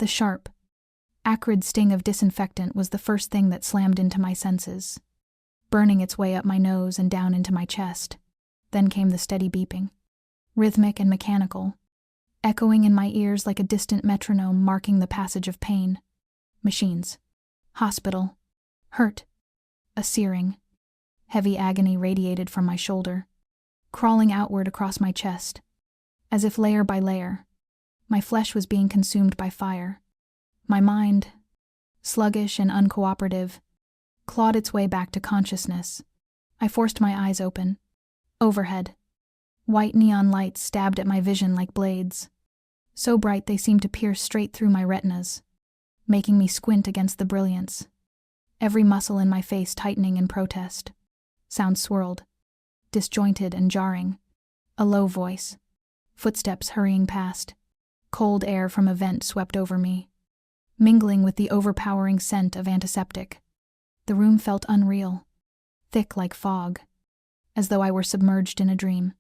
The sharp, acrid sting of disinfectant was the first thing that slammed into my senses, burning its way up my nose and down into my chest. Then came the steady beeping, rhythmic and mechanical, echoing in my ears like a distant metronome marking the passage of pain. Machines. Hospital. Hurt. A searing, heavy agony radiated from my shoulder, crawling outward across my chest, as if layer by layer, my flesh was being consumed by fire. My mind, sluggish and uncooperative, clawed its way back to consciousness. I forced my eyes open. Overhead, white neon lights stabbed at my vision like blades, so bright they seemed to pierce straight through my retinas, making me squint against the brilliance, every muscle in my face tightening in protest. Sounds swirled, disjointed and jarring. A low voice, footsteps hurrying past, cold air from a vent swept over me, mingling with the overpowering scent of antiseptic. The room felt unreal, thick like fog, as though I were submerged in a dream.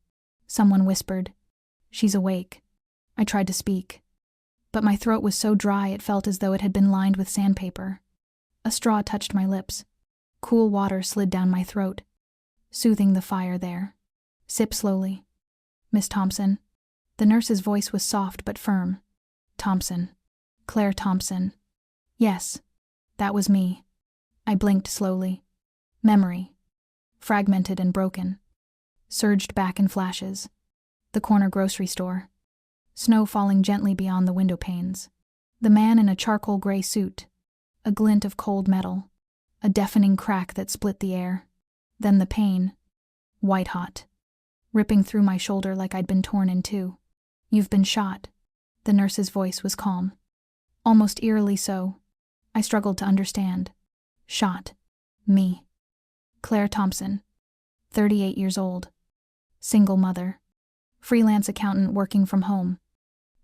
Someone whispered, "She's awake." I tried to speak, but my throat was so dry it felt as though it had been lined with sandpaper. A straw touched my lips. Cool water slid down my throat, soothing the fire there. "Sip slowly. Miss Thompson." The nurse's voice was soft but firm. "Thompson. Claire Thompson." Yes, that was me. I blinked slowly. Memory, fragmented and broken, surged back in flashes. The corner grocery store. Snow falling gently beyond the window panes. The man in a charcoal gray suit. A glint of cold metal. A deafening crack that split the air. Then the pain, white hot, ripping through my shoulder like I'd been torn in two. "You've been shot." The nurse's voice was calm, almost eerily so. I struggled to understand. Shot. Me. Claire Thompson, 38 years old, single mother, freelance accountant working from home,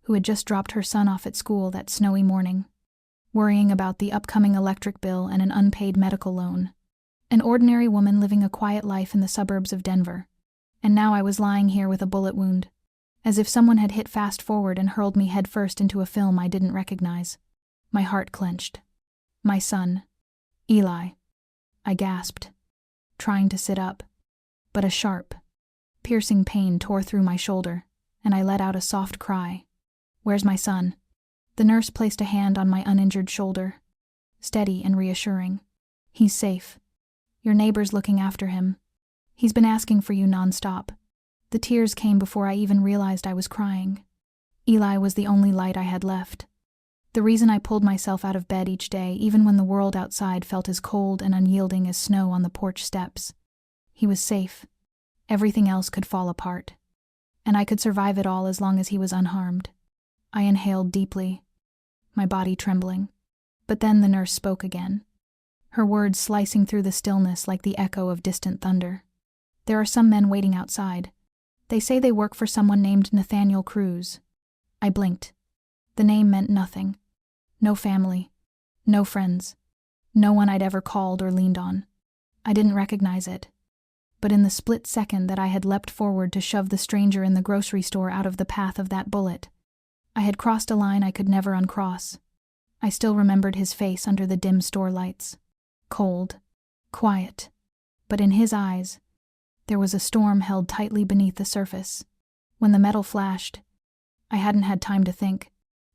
who had just dropped her son off at school that snowy morning, worrying about the upcoming electric bill and an unpaid medical loan. An ordinary woman living a quiet life in the suburbs of Denver. And now I was lying here with a bullet wound, as if someone had hit fast forward and hurled me headfirst into a film I didn't recognize. My heart clenched. My son. Eli. I gasped, trying to sit up, but a sharp, piercing pain tore through my shoulder, and I let out a soft cry. "Where's my son?" The nurse placed a hand on my uninjured shoulder, steady and reassuring. "He's safe. Your neighbor's looking after him. He's been asking for you nonstop." The tears came before I even realized I was crying. Eli was the only light I had left. The reason I pulled myself out of bed each day, even when the world outside felt as cold and unyielding as snow on the porch steps. He was safe. Everything else could fall apart. And I could survive it all as long as he was unharmed. I inhaled deeply, my body trembling. But then the nurse spoke again, her words slicing through the stillness like the echo of distant thunder. "There are some men waiting outside. They say they work for someone named Nathaniel Cruz." I blinked. The name meant nothing. No family. No friends. No one I'd ever called or leaned on. I didn't recognize it. But in the split second that I had leapt forward to shove the stranger in the grocery store out of the path of that bullet, I had crossed a line I could never uncross. I still remembered his face under the dim store lights. Cold. Quiet. But in his eyes, there was a storm held tightly beneath the surface. When the metal flashed, I hadn't had time to think,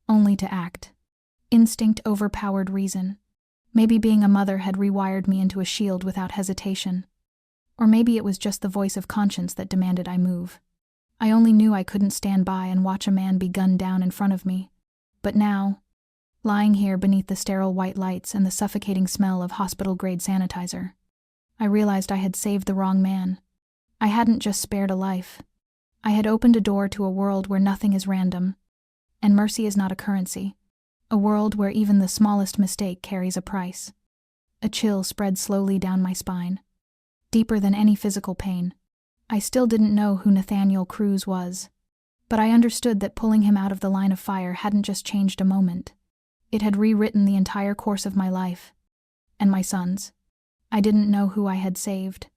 only to act. Instinct overpowered reason. Maybe being a mother had rewired me into a shield without hesitation. Or maybe it was just the voice of conscience that demanded I move. I only knew I couldn't stand by and watch a man be gunned down in front of me. But now, lying here beneath the sterile white lights and the suffocating smell of hospital-grade sanitizer, I realized I had saved the wrong man. I hadn't just spared a life. I had opened a door to a world where nothing is random, and mercy is not a currency. A world where even the smallest mistake carries a price. A chill spread slowly down my spine, deeper than any physical pain. I still didn't know who Nathaniel Cruz was, but I understood that pulling him out of the line of fire hadn't just changed a moment. It had rewritten the entire course of my life, and my son's. I didn't know who I had saved,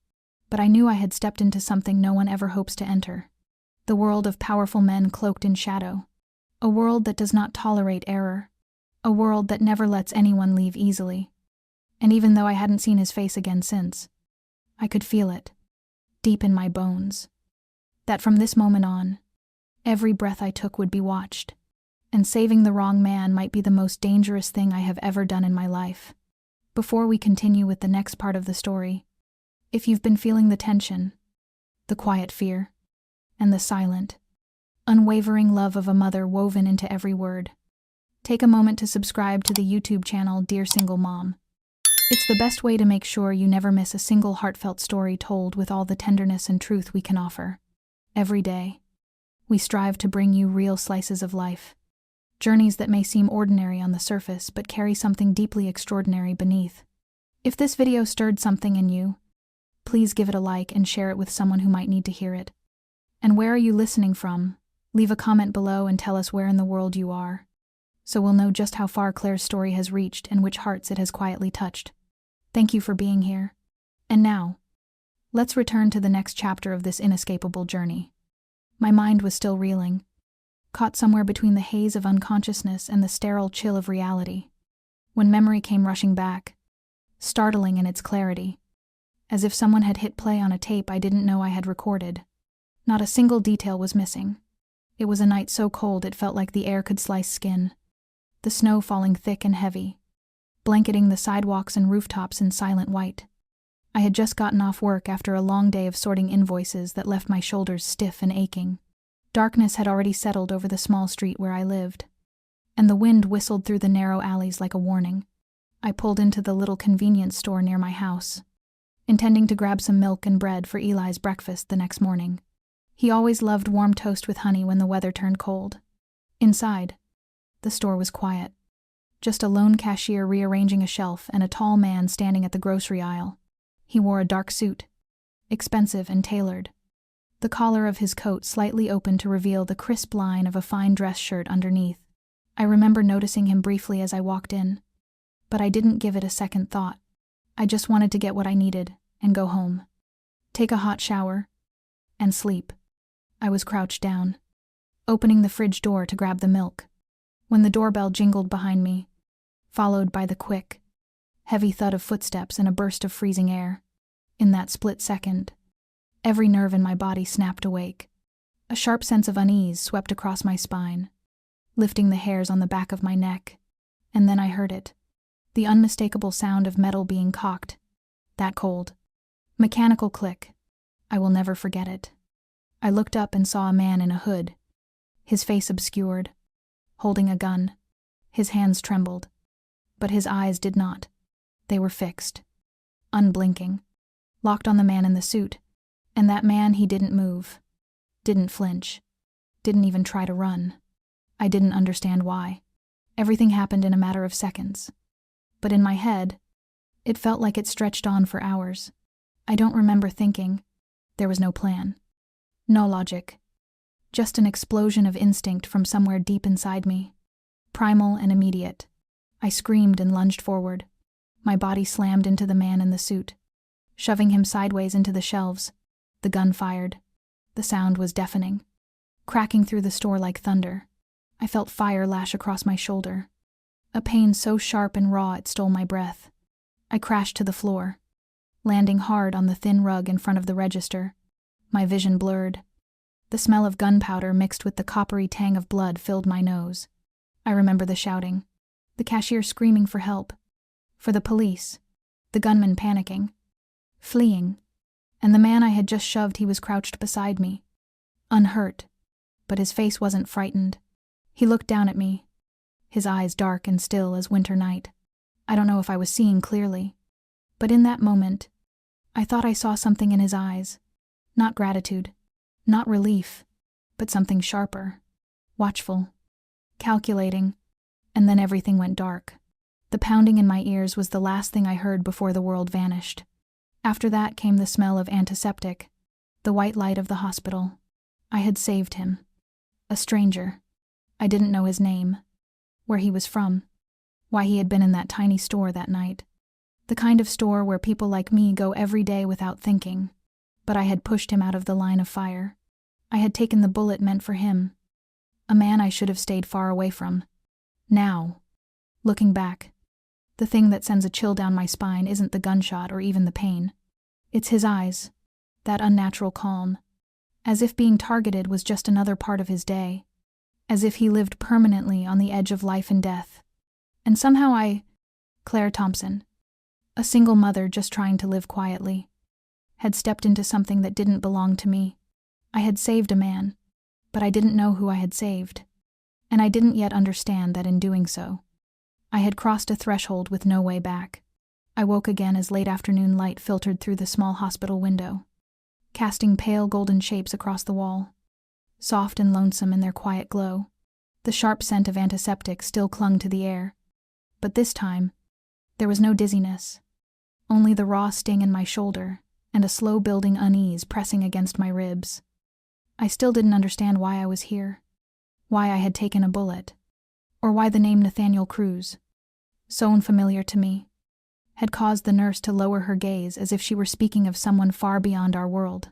but I knew I had stepped into something no one ever hopes to enter. The world of powerful men cloaked in shadow. A world that does not tolerate error. A world that never lets anyone leave easily. And even though I hadn't seen his face again since, I could feel it, deep in my bones, that from this moment on, every breath I took would be watched, and saving the wrong man might be the most dangerous thing I have ever done in my life. Before we continue with the next part of the story, if you've been feeling the tension, the quiet fear, and the silent, unwavering love of a mother woven into every word, take a moment to subscribe to the YouTube channel Dear Single Mom. It's the best way to make sure you never miss a single heartfelt story told with all the tenderness and truth we can offer. Every day, we strive to bring you real slices of life, journeys that may seem ordinary on the surface but carry something deeply extraordinary beneath. If this video stirred something in you, please give it a like and share it with someone who might need to hear it. And where are you listening from? Leave a comment below and tell us where in the world you are, so we'll know just how far Claire's story has reached and which hearts it has quietly touched. Thank you for being here. And now, let's return to the next chapter of this inescapable journey. My mind was still reeling, caught somewhere between the haze of unconsciousness and the sterile chill of reality, when memory came rushing back, startling in its clarity, as if someone had hit play on a tape I didn't know I had recorded. Not a single detail was missing. It was a night so cold it felt like the air could slice skin, the snow falling thick and heavy, blanketing the sidewalks and rooftops in silent white. I had just gotten off work after a long day of sorting invoices that left my shoulders stiff and aching. Darkness had already settled over the small street where I lived, and the wind whistled through the narrow alleys like a warning. I pulled into the little convenience store near my house, intending to grab some milk and bread for Eli's breakfast the next morning. He always loved warm toast with honey when the weather turned cold. Inside, the store was quiet. Just a lone cashier rearranging a shelf and a tall man standing at the grocery aisle. He wore a dark suit, expensive and tailored, the collar of his coat slightly open to reveal the crisp line of a fine dress shirt underneath. I remember noticing him briefly as I walked in, but I didn't give it a second thought. I just wanted to get what I needed and go home, take a hot shower, and sleep. I was crouched down, opening the fridge door to grab the milk, when the doorbell jingled behind me, followed by the quick, heavy thud of footsteps and a burst of freezing air. In that split second, every nerve in my body snapped awake. A sharp sense of unease swept across my spine, lifting the hairs on the back of my neck, and then I heard it, the unmistakable sound of metal being cocked, that cold, mechanical click. I will never forget it. I looked up and saw a man in a hood, his face obscured, holding a gun. His hands trembled, but his eyes did not. They were fixed, unblinking, locked on the man in the suit, and that man, he didn't move, didn't flinch, didn't even try to run. I didn't understand why. Everything happened in a matter of seconds. But in my head, it felt like it stretched on for hours. I don't remember thinking. There was no plan, no logic, just an explosion of instinct from somewhere deep inside me, primal and immediate. I screamed and lunged forward. My body slammed into the man in the suit, shoving him sideways into the shelves. The gun fired. The sound was deafening, cracking through the store like thunder. I felt fire lash across my shoulder, a pain so sharp and raw it stole my breath. I crashed to the floor, landing hard on the thin rug in front of the register. My vision blurred. The smell of gunpowder mixed with the coppery tang of blood filled my nose. I remember the shouting, the cashier screaming for help, for the police, the gunman panicking, fleeing, and the man I had just shoved. He was crouched beside me, unhurt, but his face wasn't frightened. He looked down at me, his eyes dark and still as winter night. I don't know if I was seeing clearly, but in that moment, I thought I saw something in his eyes. Not gratitude, not relief, but something sharper, watchful, calculating, and then everything went dark. The pounding in my ears was the last thing I heard before the world vanished. After that came the smell of antiseptic, the white light of the hospital. I had saved him. A stranger. I didn't know his name, where he was from, why he had been in that tiny store that night. The kind of store where people like me go every day without thinking. But I had pushed him out of the line of fire. I had taken the bullet meant for him, a man I should have stayed far away from. Now, Looking back, the thing that sends a chill down my spine isn't the gunshot or even the pain. It's his eyes, that unnatural calm, as if being targeted was just another part of his day, as if he lived permanently on the edge of life and death. And somehow Claire Thompson, a single mother just trying to live quietly, had stepped into something that didn't belong to me. I had saved a man, but I didn't know who I had saved, and I didn't yet understand that in doing so, I had crossed a threshold with no way back. I woke again as late afternoon light filtered through the small hospital window, casting pale golden shapes across the wall, soft and lonesome in their quiet glow. The sharp scent of antiseptic still clung to the air, but this time, there was no dizziness, only the raw sting in my shoulder and a slow-building unease pressing against my ribs. I still didn't understand why I was here, why I had taken a bullet, or why the name Nathaniel Cruz, so unfamiliar to me, had caused the nurse to lower her gaze as if she were speaking of someone far beyond our world.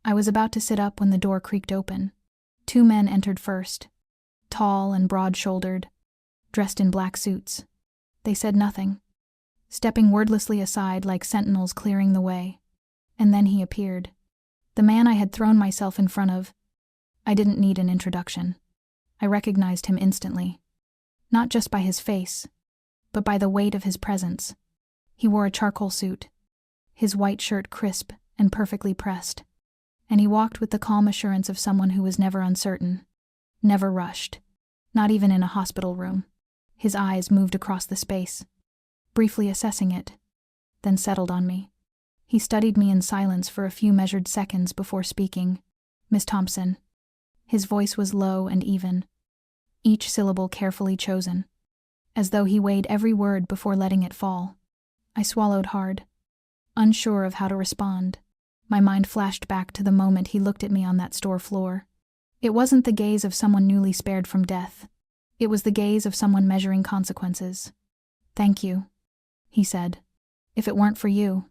I was about to sit up when the door creaked open. 2 men entered first, tall and broad-shouldered, dressed in black suits. They said nothing, stepping wordlessly aside like sentinels clearing the way. And then he appeared. The man I had thrown myself in front of. I didn't need an introduction. I recognized him instantly, not just by his face, but by the weight of his presence. He wore a charcoal suit, his white shirt crisp and perfectly pressed, and he walked with the calm assurance of someone who was never uncertain, never rushed, not even in a hospital room. His eyes moved across the space, briefly assessing it, then settled on me. He studied me in silence for a few measured seconds before speaking. "Miss Thompson." His voice was low and even, each syllable carefully chosen, as though he weighed every word before letting it fall. I swallowed hard, unsure of how to respond. My mind flashed back to the moment he looked at me on that store floor. It wasn't the gaze of someone newly spared from death. It was the gaze of someone measuring consequences. "Thank you," he said. "If it weren't for you,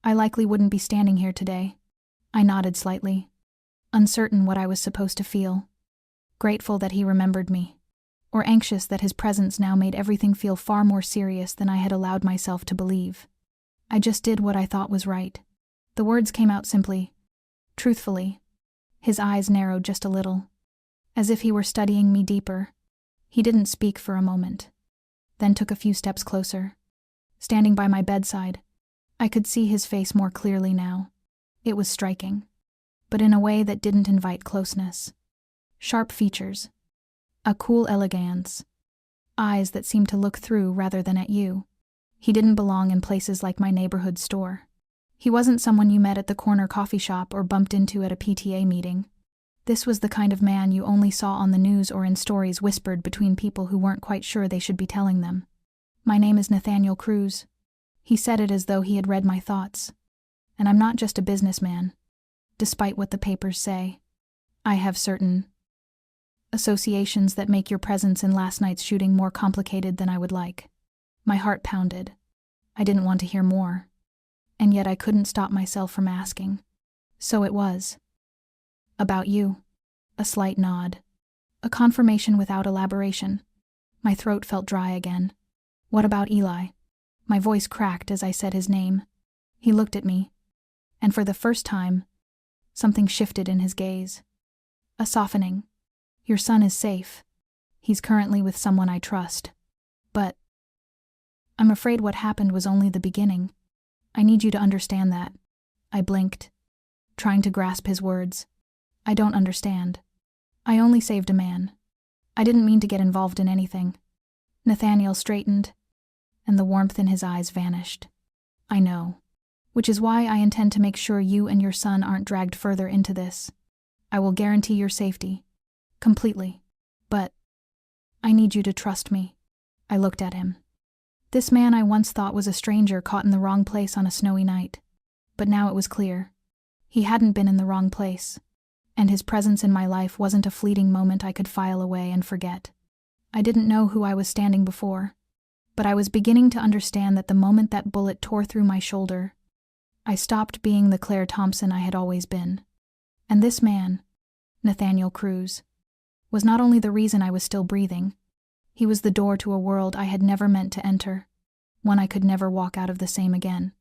I likely wouldn't be standing here today." I nodded slightly, uncertain what I was supposed to feel. Grateful that he remembered me, or anxious that his presence now made everything feel far more serious than I had allowed myself to believe. I just did what I thought was right. The words came out simply, truthfully. His eyes narrowed just a little, as if he were studying me deeper. He didn't speak for a moment, then took a few steps closer. Standing by my bedside, I could see his face more clearly now. It was striking, but in a way that didn't invite closeness. Sharp features, a cool elegance, eyes that seemed to look through rather than at you. He didn't belong in places like my neighborhood store. He wasn't someone you met at the corner coffee shop or bumped into at a PTA meeting. This was the kind of man you only saw on the news or in stories whispered between people who weren't quite sure they should be telling them. "My name is Nathaniel Cruz." He said it as though he had read my thoughts. "And I'm not just a businessman, despite what the papers say. I have certain associations that make your presence in last night's shooting more complicated than I would like." My heart pounded. I didn't want to hear more, and yet I couldn't stop myself from asking. "So it was about you." A slight nod, a confirmation without elaboration. My throat felt dry again. "What about Eli?" My voice cracked as I said his name. He looked at me, and for the first time, something shifted in his gaze. A softening. "Your son is safe. He's currently with someone I trust. But I'm afraid what happened was only the beginning. I need you to understand that." I blinked, trying to grasp his words. "I don't understand. I only saved a man. I didn't mean to get involved in anything." Nathaniel straightened, and the warmth in his eyes vanished. "I know. Which is why I intend to make sure you and your son aren't dragged further into this. I will guarantee your safety. Completely. But I need you to trust me." I looked at him. This man I once thought was a stranger caught in the wrong place on a snowy night. But now it was clear. He hadn't been in the wrong place, and his presence in my life wasn't a fleeting moment I could file away and forget. I didn't know who I was standing before, but I was beginning to understand that the moment that bullet tore through my shoulder, I stopped being the Claire Thompson I had always been. And this man, Nathaniel Cruz, was not only the reason I was still breathing, He was the door to a world I had never meant to enter, one I could never walk out of the same again.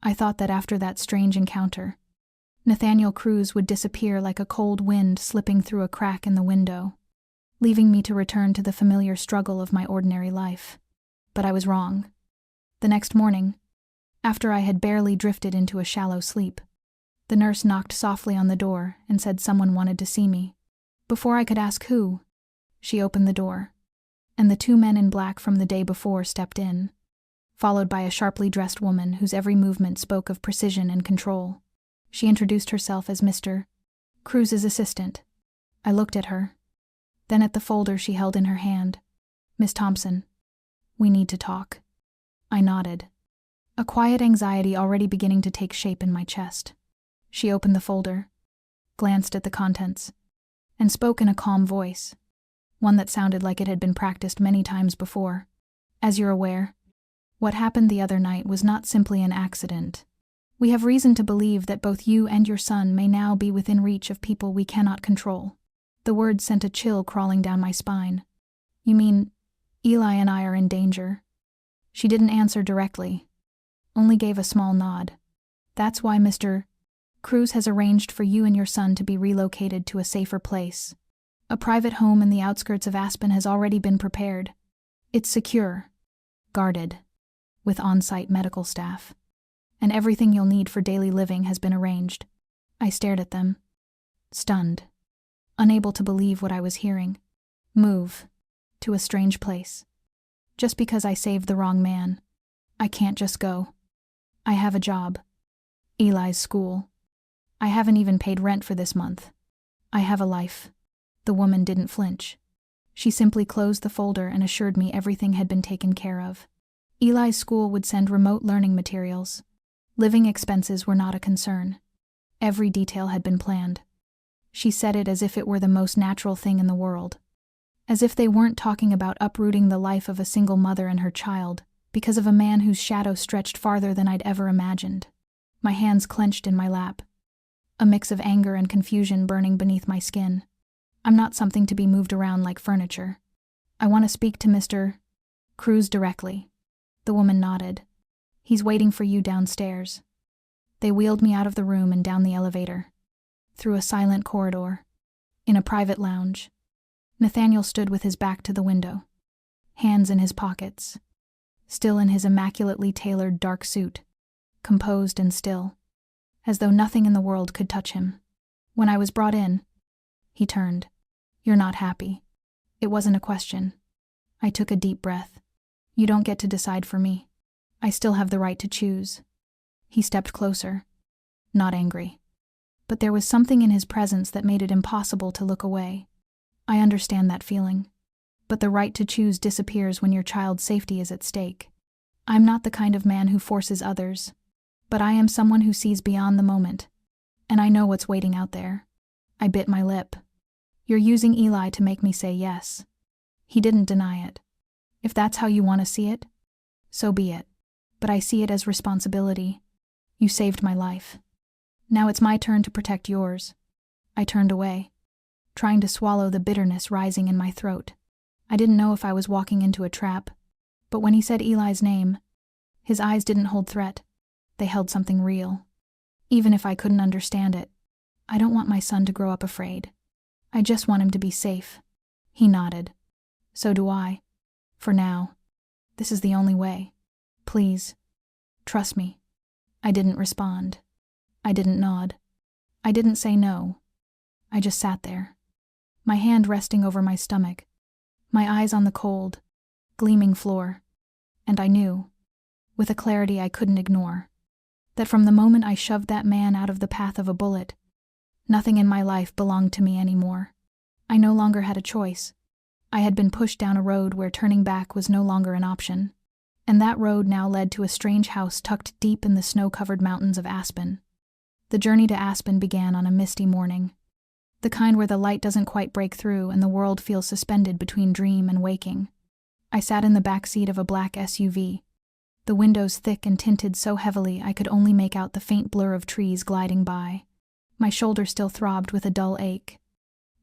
I thought that after that strange encounter, Nathaniel Cruz would disappear like a cold wind slipping through a crack in the window, leaving me to return to the familiar struggle of my ordinary life. But I was wrong. The next morning, after I had barely drifted into a shallow sleep, the nurse knocked softly on the door and said someone wanted to see me. Before I could ask who, she opened the door, and the two men in black from the day before stepped in, followed by a sharply dressed woman whose every movement spoke of precision and control. She introduced herself as Mr. Cruz's assistant. I looked at her, then at the folder she held in her hand. "Miss Thompson, we need to talk." I nodded, a quiet anxiety already beginning to take shape in my chest. She opened the folder, glanced at the contents, and spoke in a calm voice, one that sounded like it had been practiced many times before. "As you're aware, what happened the other night was not simply an accident. We have reason to believe that both you and your son may now be within reach of people we cannot control." The words sent a chill crawling down my spine. "You mean Eli and I are in danger?" She didn't answer directly, only gave a small nod. "That's why Mr. Cruz has arranged for you and your son to be relocated to a safer place. A private home in the outskirts of Aspen has already been prepared. It's secure, guarded, with on-site medical staff, and everything you'll need for daily living has been arranged." I stared at them, stunned, unable to believe what I was hearing. Move to a strange place. Just because I saved the wrong man, I can't just go. I have a job. Eli's school. I haven't even paid rent for this month. I have a life. The woman didn't flinch. She simply closed the folder and assured me everything had been taken care of. Eli's school would send remote learning materials. Living expenses were not a concern. Every detail had been planned. She said it as if it were the most natural thing in the world. As if they weren't talking about uprooting the life of a single mother and her child because of a man whose shadow stretched farther than I'd ever imagined. My hands clenched in my lap, a mix of anger and confusion burning beneath my skin. "I'm not something to be moved around like furniture. I want to speak to Mr. Cruz directly." The woman nodded. "He's waiting for you downstairs." They wheeled me out of the room and down the elevator, through a silent corridor, in a private lounge. Nathaniel stood with his back to the window, hands in his pockets, still in his immaculately tailored dark suit, composed and still, as though nothing in the world could touch him. When I was brought in, he turned. "You're not happy." It wasn't a question. I took a deep breath. "You don't get to decide for me. I still have the right to choose." He stepped closer, not angry, but there was something in his presence that made it impossible to look away. I understand that feeling, but the right to choose disappears when your child's safety is at stake. I'm not the kind of man who forces others, but I am someone who sees beyond the moment, and I know what's waiting out there. I bit my lip. "You're using Eli to make me say yes." He didn't deny it. "If that's how you want to see it, so be it. But I see it as responsibility. You saved my life. Now it's my turn to protect yours." I turned away, trying to swallow the bitterness rising in my throat. I didn't know if I was walking into a trap, but when he said Eli's name, his eyes didn't hold threat. They held something real. Even if I couldn't understand it, I don't want my son to grow up afraid. I just want him to be safe. He nodded. "So do I. For now. This is the only way. Please. Trust me." I didn't respond. I didn't nod. I didn't say no. I just sat there, my hand resting over my stomach, my eyes on the cold, gleaming floor, and I knew, with a clarity I couldn't ignore, that from the moment I shoved that man out of the path of a bullet, nothing in my life belonged to me anymore. I no longer had a choice. I had been pushed down a road where turning back was no longer an option, and that road now led to a strange house tucked deep in the snow-covered mountains of Aspen. The journey to Aspen began on a misty morning, the kind where the light doesn't quite break through and the world feels suspended between dream and waking. I sat in the back seat of a black SUV, the windows thick and tinted so heavily I could only make out the faint blur of trees gliding by. My shoulder still throbbed with a dull ache,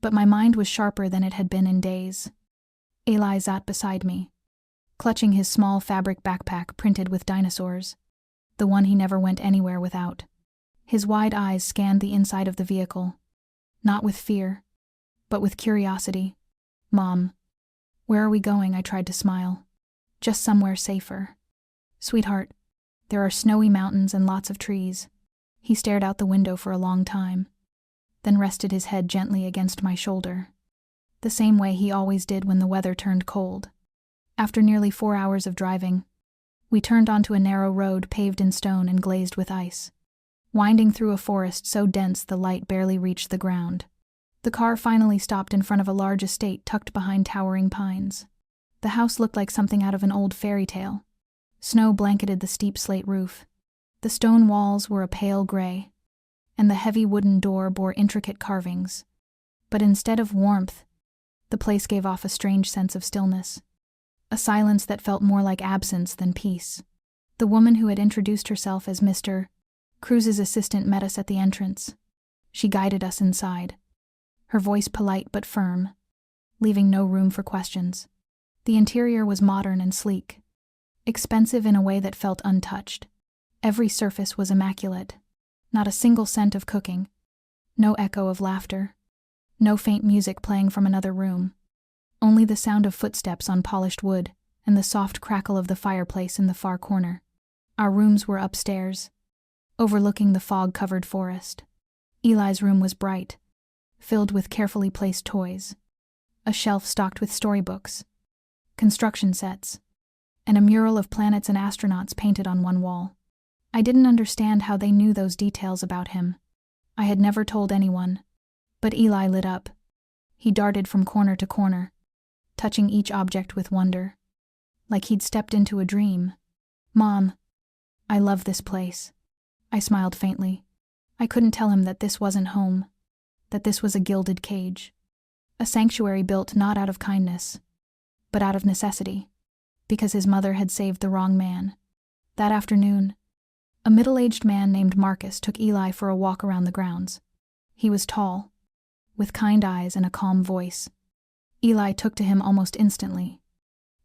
but my mind was sharper than it had been in days. Eli sat beside me, clutching his small fabric backpack printed with dinosaurs, the one he never went anywhere without. His wide eyes scanned the inside of the vehicle, not with fear, but with curiosity. "Mom, where are we going?" I tried to smile. "Just somewhere safer." "Sweetheart, there are snowy mountains and lots of trees." He stared out the window for a long time, then rested his head gently against my shoulder, the same way he always did when the weather turned cold. After nearly 4 hours of driving, we turned onto a narrow road paved in stone and glazed with ice, winding through a forest so dense the light barely reached the ground. The car finally stopped in front of a large estate tucked behind towering pines. The house looked like something out of an old fairy tale. Snow blanketed the steep slate roof. The stone walls were a pale gray, and the heavy wooden door bore intricate carvings. But instead of warmth, the place gave off a strange sense of stillness, a silence that felt more like absence than peace. The woman who had introduced herself as Mr. Cruz's assistant met us at the entrance. She guided us inside, her voice polite but firm, leaving no room for questions. The interior was modern and sleek, expensive in a way that felt untouched. Every surface was immaculate, not a single scent of cooking, no echo of laughter, no faint music playing from another room, only the sound of footsteps on polished wood and the soft crackle of the fireplace in the far corner. Our rooms were upstairs, overlooking the fog-covered forest. Eli's room was bright, filled with carefully placed toys, a shelf stocked with storybooks, construction sets, and a mural of planets and astronauts painted on one wall. I didn't understand how they knew those details about him. I had never told anyone. But Eli lit up. He darted from corner to corner, touching each object with wonder, like he'd stepped into a dream. "Mom, I love this place." I smiled faintly. I couldn't tell him that this wasn't home, that this was a gilded cage, a sanctuary built not out of kindness, but out of necessity, because his mother had saved the wrong man. That afternoon, a middle-aged man named Marcus took Eli for a walk around the grounds. He was tall, with kind eyes and a calm voice. Eli took to him almost instantly,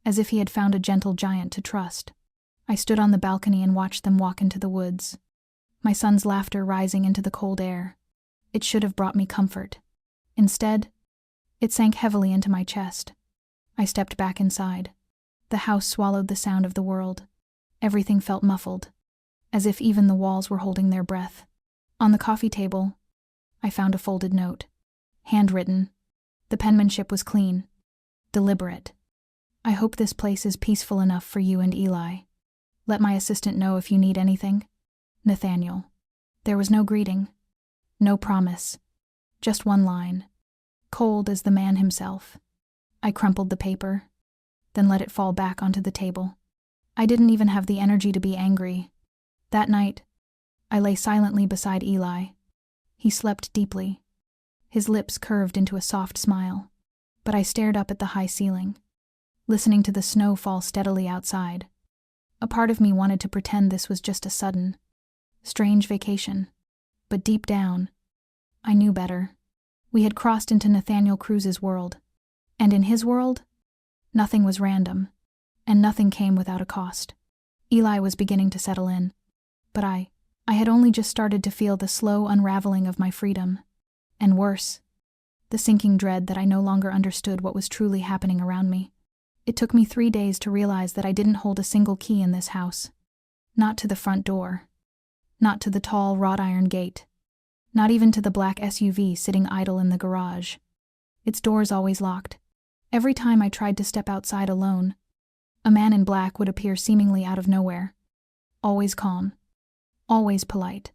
as if he had found a gentle giant to trust. I stood on the balcony and watched them walk into the woods, my son's laughter rising into the cold air. It should have brought me comfort. Instead, it sank heavily into my chest. I stepped back inside. The house swallowed the sound of the world. Everything felt muffled, as if even the walls were holding their breath. On the coffee table, I found a folded note, handwritten. The penmanship was clean, deliberate. "I hope this place is peaceful enough for you and Eli. Let my assistant know if you need anything. Nathaniel." There was no greeting, no promise, just one line, cold as the man himself. I crumpled the paper, then let it fall back onto the table. I didn't even have the energy to be angry. That night, I lay silently beside Eli. He slept deeply, his lips curved into a soft smile, but I stared up at the high ceiling, listening to the snow fall steadily outside. A part of me wanted to pretend this was just a sudden, strange vacation, but deep down, I knew better. We had crossed into Nathaniel Cruz's world, and in his world, nothing was random, and nothing came without a cost. Eli was beginning to settle in, but I had only just started to feel the slow unraveling of my freedom, and worse, the sinking dread that I no longer understood what was truly happening around me. It took me 3 days to realize that I didn't hold a single key in this house. Not to the front door, not to the tall wrought iron gate, not even to the black SUV sitting idle in the garage. Its doors always locked. Every time I tried to step outside alone, a man in black would appear seemingly out of nowhere, always calm, always polite,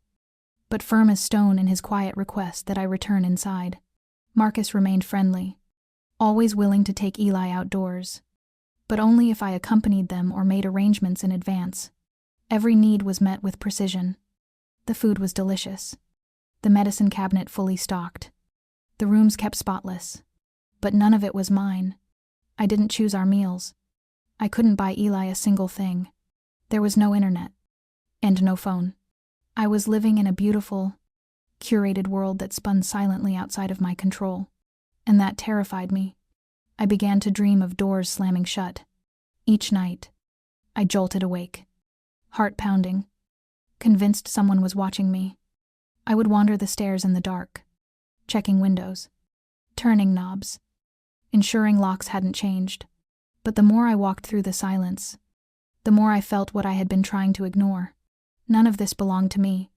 but firm as stone in his quiet request that I return inside. Marcus remained friendly, always willing to take Eli outdoors, but only if I accompanied them or made arrangements in advance. Every need was met with precision. The food was delicious, the medicine cabinet fully stocked, the rooms kept spotless, but none of it was mine. I didn't choose our meals. I couldn't buy Eli a single thing. There was no internet, and no phone. I was living in a beautiful, curated world that spun silently outside of my control, and that terrified me. I began to dream of doors slamming shut. Each night, I jolted awake, heart pounding, convinced someone was watching me. I would wander the stairs in the dark, checking windows, turning knobs, ensuring locks hadn't changed. But the more I walked through the silence, the more I felt what I had been trying to ignore. None of this belonged to me.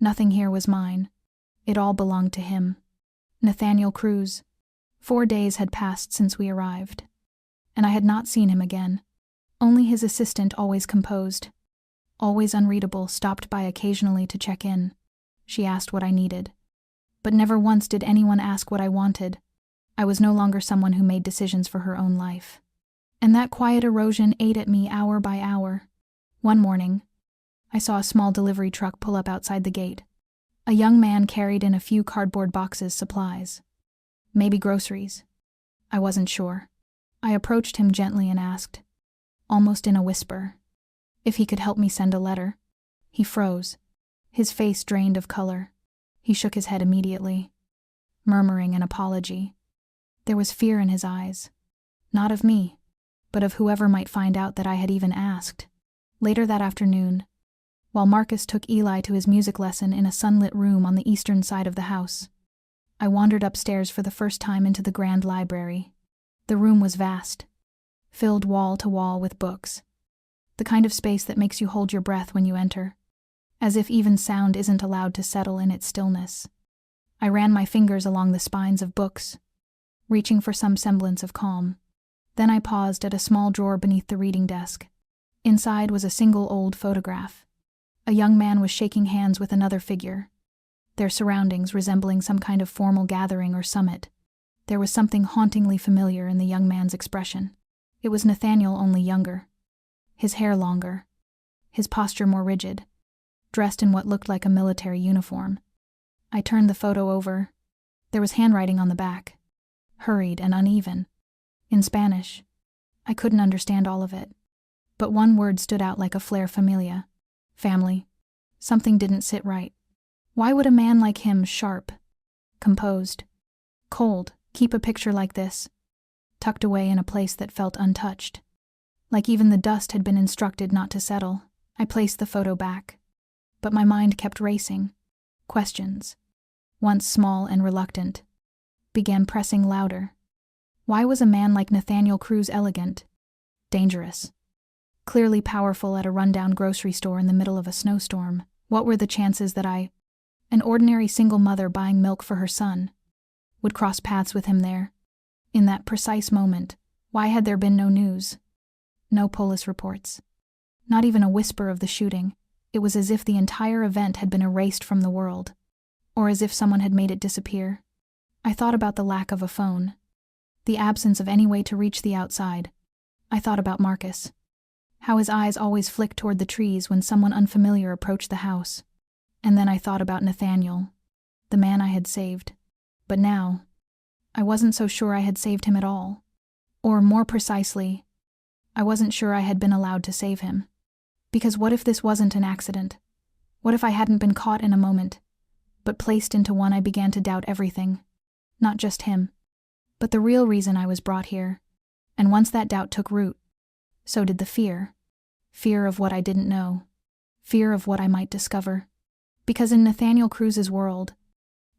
Nothing here was mine. It all belonged to him. Nathaniel Cruz. 4 days had passed since we arrived, and I had not seen him again. Only his assistant, always composed, always unreadable, stopped by occasionally to check in. She asked what I needed, but never once did anyone ask what I wanted. I was no longer someone who made decisions for her own life. And that quiet erosion ate at me hour by hour. One morning, I saw a small delivery truck pull up outside the gate. A young man carried in a few cardboard boxes, supplies. Maybe groceries. I wasn't sure. I approached him gently and asked, almost in a whisper, if he could help me send a letter. He froze, his face drained of color. He shook his head immediately, murmuring an apology. There was fear in his eyes, not of me, but of whoever might find out that I had even asked. Later that afternoon, while Marcus took Eli to his music lesson in a sunlit room on the eastern side of the house, I wandered upstairs for the first time into the grand library. The room was vast, filled wall to wall with books, the kind of space that makes you hold your breath when you enter, as if even sound isn't allowed to settle in its stillness. I ran my fingers along the spines of books, reaching for some semblance of calm. Then I paused at a small drawer beneath the reading desk. Inside was a single old photograph. A young man was shaking hands with another figure, their surroundings resembling some kind of formal gathering or summit. There was something hauntingly familiar in the young man's expression. It was Nathaniel, only younger. His hair longer, his posture more rigid, dressed in what looked like a military uniform. I turned the photo over. There was handwriting on the back, hurried and uneven, in Spanish. I couldn't understand all of it, but one word stood out like a flare familia. Family. Something didn't sit right. Why would a man like him, sharp, composed, cold, keep a picture like this, tucked away in a place that felt untouched? Like even the dust had been instructed not to settle. I placed the photo back, but my mind kept racing. Questions, once small and reluctant, began pressing louder. Why was a man like Nathaniel Cruz elegant, dangerous, clearly powerful at a rundown grocery store in the middle of a snowstorm? What were the chances that I, an ordinary single mother buying milk for her son, would cross paths with him there? In that precise moment, why had there been no news? No police reports. Not even a whisper of the shooting. It was as if the entire event had been erased from the world, or as if someone had made it disappear. I thought about the lack of a phone, the absence of any way to reach the outside. I thought about Marcus, how his eyes always flicked toward the trees when someone unfamiliar approached the house. And then I thought about Nathaniel, the man I had saved. But now, I wasn't so sure I had saved him at all. Or more precisely, I wasn't sure I had been allowed to save him. Because what if this wasn't an accident? What if I hadn't been caught in a moment, but placed into one? I began to doubt everything. Not just him, but the real reason I was brought here. And once that doubt took root, so did the fear. Fear of what I didn't know. Fear of what I might discover. Because in Nathaniel Cruz's world,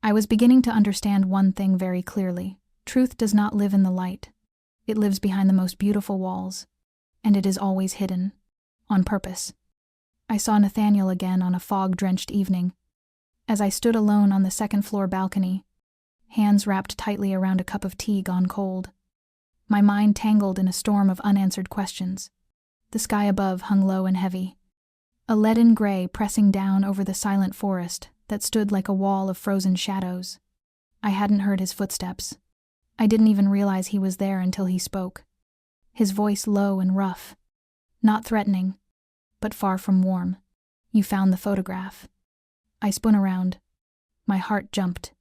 I was beginning to understand one thing very clearly. Truth does not live in the light. It lives behind the most beautiful walls, and it is always hidden, on purpose. I saw Nathaniel again on a fog-drenched evening, as I stood alone on the second-floor balcony, hands wrapped tightly around a cup of tea gone cold. My mind tangled in a storm of unanswered questions. The sky above hung low and heavy, a leaden gray pressing down over the silent forest that stood like a wall of frozen shadows. I hadn't heard his footsteps. I didn't even realize he was there until he spoke. His voice low and rough, not threatening, but far from warm. "You found the photograph." I spun around. My heart jumped.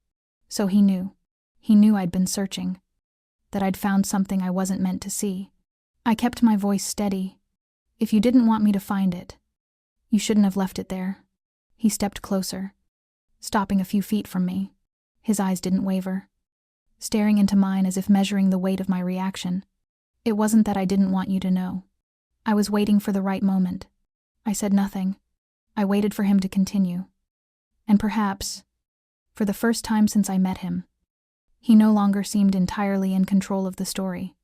So he knew. He knew I'd been searching, that I'd found something I wasn't meant to see. I kept my voice steady. "If you didn't want me to find it, you shouldn't have left it there." He stepped closer, stopping a few feet from me. His eyes didn't waver. staring into mine as if measuring the weight of my reaction. It wasn't that I didn't want you to know. I was waiting for the right moment. I said nothing. I waited for him to continue. And perhaps, for the first time since I met him, he no longer seemed entirely in control of the story.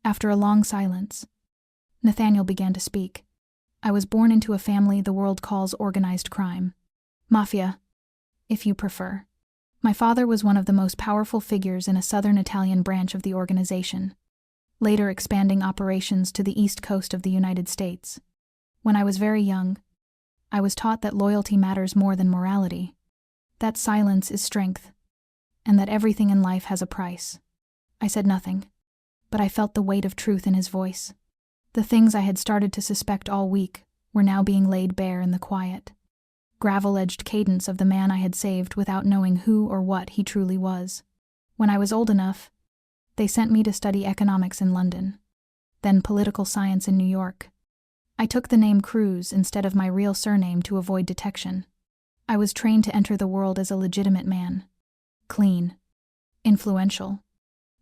After a long silence, Nathaniel began to speak. I was born into a family the world calls organized crime. Mafia, if you prefer. My father was one of the most powerful figures in a southern Italian branch of the organization, later expanding operations to the east coast of the United States. When I was very young, I was taught that loyalty matters more than morality, that silence is strength, and that everything in life has a price. I said nothing, but I felt the weight of truth in his voice. The things I had started to suspect all week were now being laid bare in the quiet, gravel-edged cadence of the man I had saved without knowing who or what he truly was. When I was old enough, they sent me to study economics in London, then political science in New York. I took the name Cruz instead of my real surname to avoid detection. I was trained to enter the world as a legitimate man. Clean. Influential.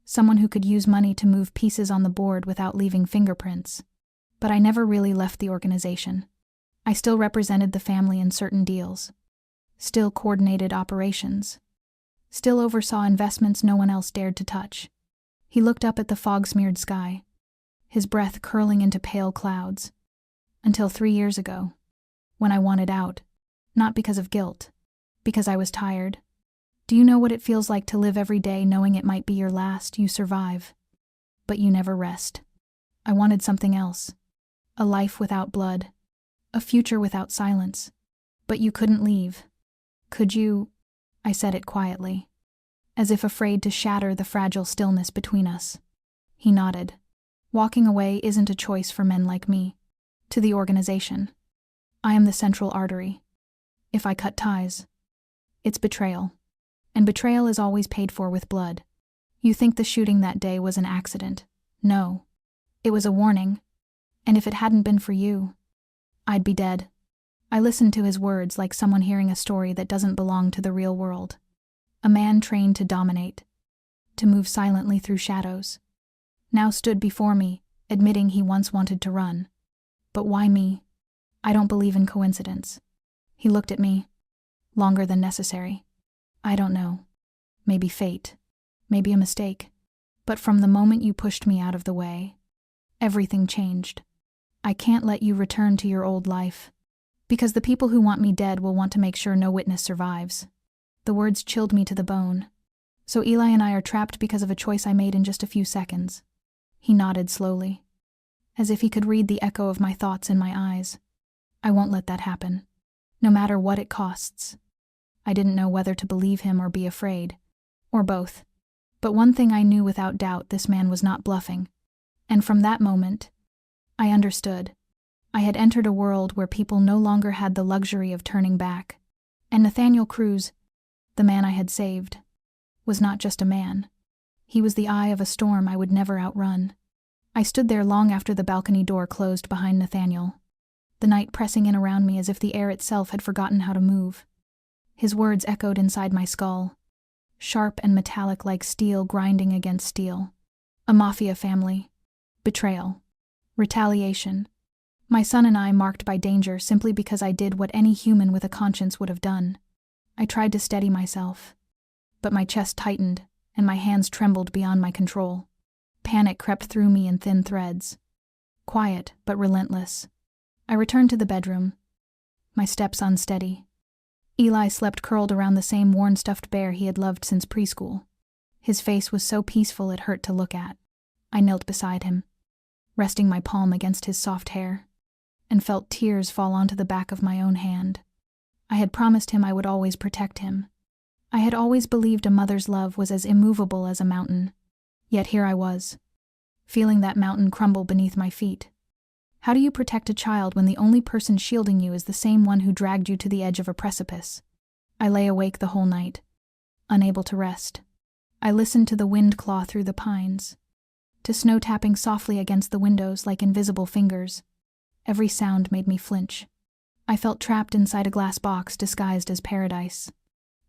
Someone who could use money to move pieces on the board without leaving fingerprints. But I never really left the organization. I still represented the family in certain deals. Still coordinated operations. Still oversaw investments no one else dared to touch. He looked up at the fog-smeared sky, his breath curling into pale clouds. Until 3 years ago, when I wanted out, not because of guilt, because I was tired. Do you know what it feels like to live every day knowing it might be your last? You survive, but you never rest. I wanted something else. A life without blood. A future without silence. But you couldn't leave. Could you? I said it quietly, as if afraid to shatter the fragile stillness between us. He nodded. Walking away isn't a choice for men like me. To the organization. I am the central artery. If I cut ties, it's betrayal. And betrayal is always paid for with blood. You think the shooting that day was an accident. No. It was a warning. And if it hadn't been for you, I'd be dead. I listened to his words like someone hearing a story that doesn't belong to the real world. A man trained to dominate, to move silently through shadows, now stood before me, admitting he once wanted to run. But why me? I don't believe in coincidence. He looked at me. Longer than necessary. I don't know. Maybe fate. Maybe a mistake. But from the moment you pushed me out of the way, everything changed. I can't let you return to your old life. Because the people who want me dead will want to make sure no witness survives. The words chilled me to the bone. So Eli and I are trapped because of a choice I made in just a few seconds. He nodded slowly, as if he could read the echo of my thoughts in my eyes. I won't let that happen, no matter what it costs. I didn't know whether to believe him or be afraid, or both. But one thing I knew without doubt, this man was not bluffing. And from that moment, I understood. I had entered a world where people no longer had the luxury of turning back. And Nathaniel Cruz, the man I had saved, was not just a man. He was the eye of a storm I would never outrun. I stood there long after the balcony door closed behind Nathaniel, the night pressing in around me as if the air itself had forgotten how to move. His words echoed inside my skull, sharp and metallic like steel grinding against steel. A mafia family. Betrayal. Retaliation. My son and I marked by danger simply because I did what any human with a conscience would have done. I tried to steady myself, but my chest tightened and my hands trembled beyond my control. Panic crept through me in thin threads. Quiet, but relentless. I returned to the bedroom, my steps unsteady. Eli slept curled around the same worn stuffed bear he had loved since preschool. His face was so peaceful it hurt to look at. I knelt beside him, resting my palm against his soft hair, and felt tears fall onto the back of my own hand. I had promised him I would always protect him. I had always believed a mother's love was as immovable as a mountain. Yet here I was, feeling that mountain crumble beneath my feet. How do you protect a child when the only person shielding you is the same one who dragged you to the edge of a precipice? I lay awake the whole night, unable to rest. I listened to the wind claw through the pines, to snow tapping softly against the windows like invisible fingers. Every sound made me flinch. I felt trapped inside a glass box disguised as paradise.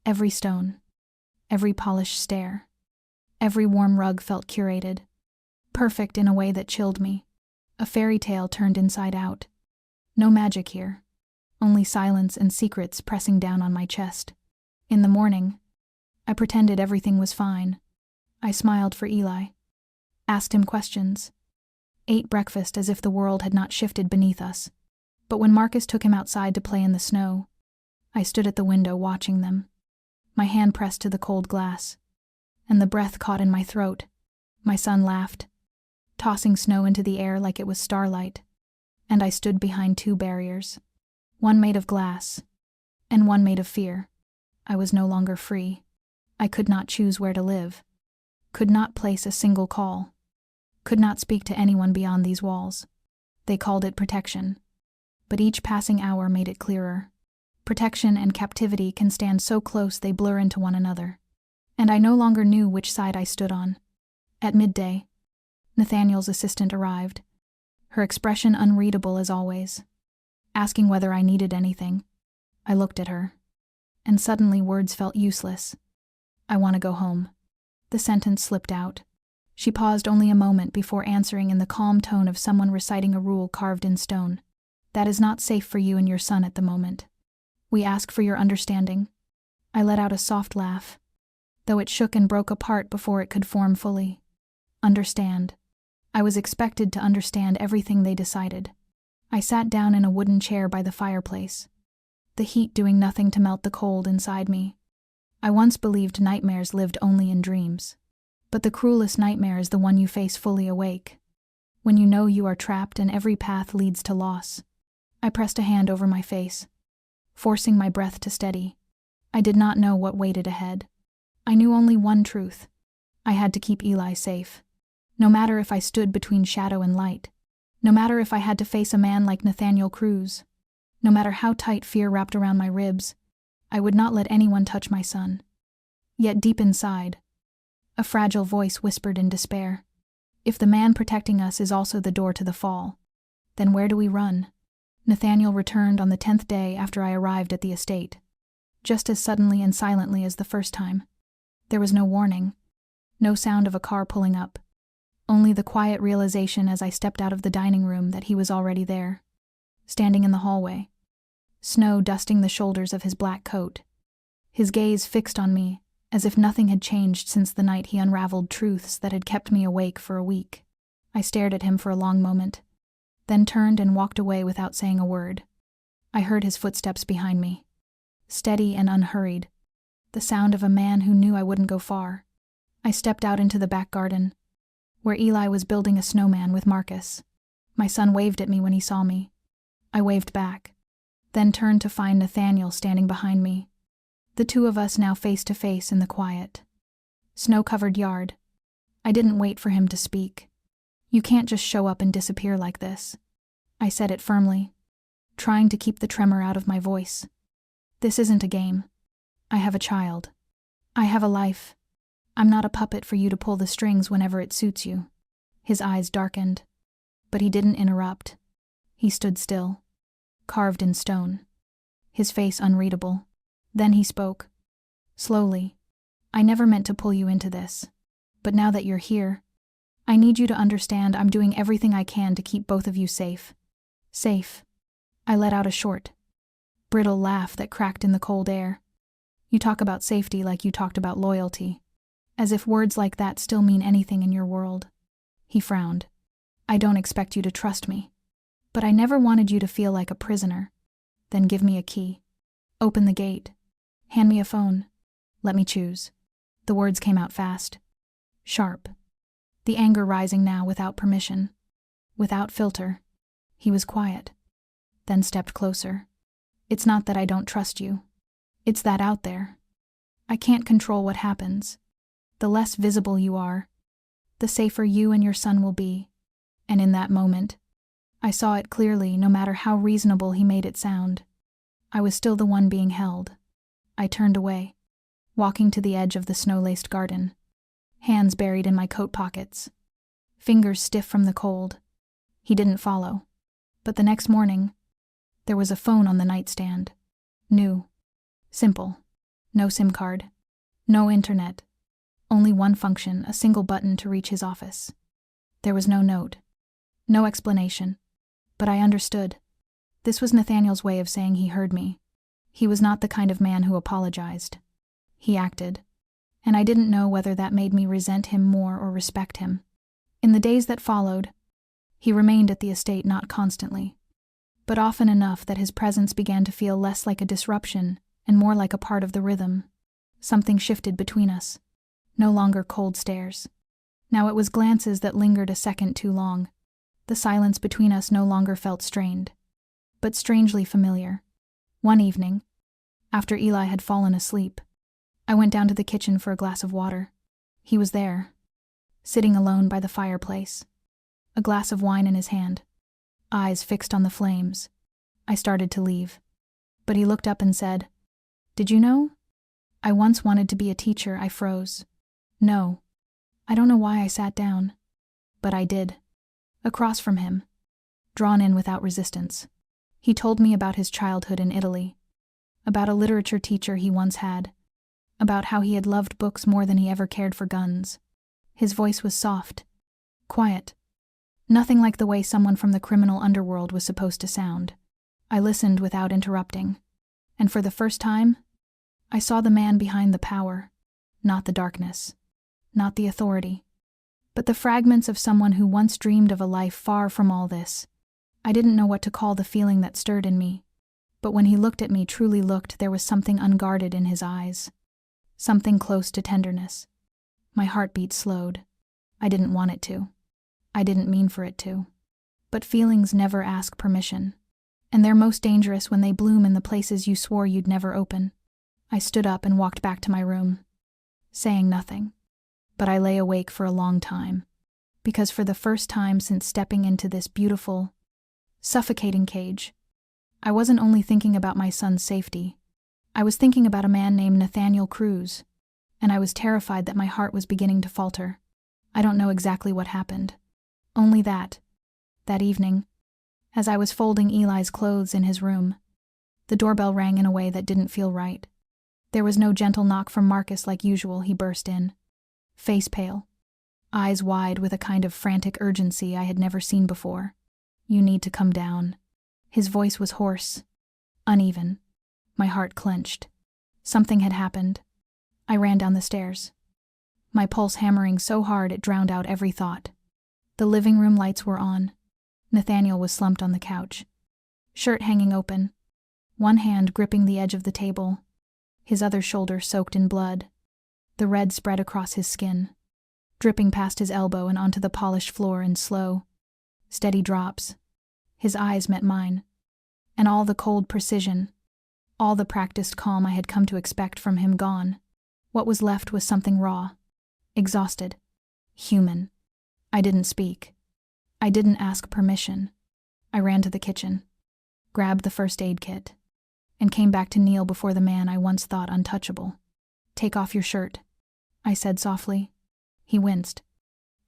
Every stone, every polished stair, Every warm rug felt curated, perfect in a way that chilled me. A fairy tale turned inside out. No magic here, only silence and secrets pressing down on my chest. In the morning, I pretended everything was fine. I smiled for Eli, asked him questions, ate breakfast as if the world had not shifted beneath us. But when Marcus took him outside to play in the snow, I stood at the window watching them, my hand pressed to the cold glass, and the breath caught in my throat. My son laughed, tossing snow into the air like it was starlight, and I stood behind two barriers, one made of glass, and one made of fear. I was no longer free. I could not choose where to live, could not place a single call, could not speak to anyone beyond these walls. They called it protection, but each passing hour made it clearer. Protection and captivity can stand so close they blur into one another, and I no longer knew which side I stood on. At midday, Nathaniel's assistant arrived, her expression unreadable as always, asking whether I needed anything. I looked at her, and suddenly words felt useless. I want to go home. The sentence slipped out. She paused only a moment before answering in the calm tone of someone reciting a rule carved in stone. That is not safe for you and your son at the moment. We ask for your understanding. I let out a soft laugh, though it shook and broke apart before it could form fully. Understand. I was expected to understand everything they decided. I sat down in a wooden chair by the fireplace, the heat doing nothing to melt the cold inside me. I once believed nightmares lived only in dreams. But the cruelest nightmare is the one you face fully awake, when you know you are trapped and every path leads to loss. I pressed a hand over my face, forcing my breath to steady. I did not know what waited ahead. I knew only one truth. I had to keep Eli safe. No matter if I stood between shadow and light, no matter if I had to face a man like Nathaniel Cruz, no matter how tight fear wrapped around my ribs, I would not let anyone touch my son. Yet deep inside, a fragile voice whispered in despair. If the man protecting us is also the door to the fall, then where do we run? Nathaniel returned on the 10th day after I arrived at the estate, just as suddenly and silently as the first time. There was no warning, no sound of a car pulling up, only the quiet realization as I stepped out of the dining room that he was already there, standing in the hallway, snow dusting the shoulders of his black coat, his gaze fixed on me, as if nothing had changed since the night he unraveled truths that had kept me awake for a week. I stared at him for a long moment, then turned and walked away without saying a word. I heard his footsteps behind me, steady and unhurried, the sound of a man who knew I wouldn't go far. I stepped out into the back garden, where Eli was building a snowman with Marcus. My son waved at me when he saw me. I waved back, then turned to find Nathaniel standing behind me, the two of us now face to face in the quiet, snow-covered yard. I didn't wait for him to speak. You can't just show up and disappear like this. I said it firmly, trying to keep the tremor out of my voice. This isn't a game. I have a child. I have a life. I'm not a puppet for you to pull the strings whenever it suits you. His eyes darkened, but he didn't interrupt. He stood still, carved in stone, his face unreadable. Then he spoke, slowly. I never meant to pull you into this, but now that you're here, I need you to understand I'm doing everything I can to keep both of you safe. Safe. I let out a short, brittle laugh that cracked in the cold air. You talk about safety like you talked about loyalty, as if words like that still mean anything in your world. He frowned. I don't expect you to trust me, but I never wanted you to feel like a prisoner. Then give me a key. Open the gate. Hand me a phone. Let me choose. The words came out fast, sharp, the anger rising now without permission, without filter. He was quiet, then stepped closer. It's not that I don't trust you. It's that out there, I can't control what happens. The less visible you are, the safer you and your son will be. And in that moment, I saw it clearly. No matter how reasonable he made it sound, I was still the one being held. I turned away, walking to the edge of the snow-laced garden, hands buried in my coat pockets, fingers stiff from the cold. He didn't follow, but the next morning, there was a phone on the nightstand. New, simple, no SIM card, no internet, Only one function, a single button to reach his office. There was no note. No explanation. But I understood. This was Nathaniel's way of saying he heard me. He was not the kind of man who apologized. He acted. And I didn't know whether that made me resent him more or respect him. In the days that followed, he remained at the estate not constantly, but often enough that his presence began to feel less like a disruption and more like a part of the rhythm. Something shifted between us. No longer cold stares. Now it was glances that lingered a second too long. The silence between us no longer felt strained, but strangely familiar. One evening, after Eli had fallen asleep, I went down to the kitchen for a glass of water. He was there, sitting alone by the fireplace, a glass of wine in his hand, eyes fixed on the flames. I started to leave, but he looked up and said, "Did you know? I once wanted to be a teacher." I froze. No. I don't know why I sat down, but I did. Across from him, drawn in without resistance, he told me about his childhood in Italy, about a literature teacher he once had, about how he had loved books more than he ever cared for guns. His voice was soft, quiet, nothing like the way someone from the criminal underworld was supposed to sound. I listened without interrupting, and for the first time, I saw the man behind the power, not the darkness, not the authority, but the fragments of someone who once dreamed of a life far from all this. I didn't know what to call the feeling that stirred in me, but when he looked at me, truly looked, there was something unguarded in his eyes, something close to tenderness. My heartbeat slowed. I didn't want it to. I didn't mean for it to. But feelings never ask permission, and they're most dangerous when they bloom in the places you swore you'd never open. I stood up and walked back to my room, saying nothing. But I lay awake for a long time, because for the first time since stepping into this beautiful, suffocating cage, I wasn't only thinking about my son's safety. I was thinking about a man named Nathaniel Cruz, and I was terrified that my heart was beginning to falter. I don't know exactly what happened. Only that evening, as I was folding Eli's clothes in his room, the doorbell rang in a way that didn't feel right. There was no gentle knock from Marcus like usual. He burst in, face pale, eyes wide with a kind of frantic urgency I had never seen before. "You need to come down." His voice was hoarse, uneven. My heart clenched. Something had happened. I ran down the stairs, my pulse hammering so hard it drowned out every thought. The living room lights were on. Nathaniel was slumped on the couch, shirt hanging open, one hand gripping the edge of the table, his other shoulder soaked in blood. The red spread across his skin, dripping past his elbow and onto the polished floor in slow, steady drops. His eyes met mine, and all the cold precision, all the practiced calm I had come to expect from him gone. What was left was something raw, exhausted, human. I didn't speak. I didn't ask permission. I ran to the kitchen, grabbed the first aid kit, and came back to kneel before the man I once thought untouchable. "Take off your shirt," I said softly. He winced,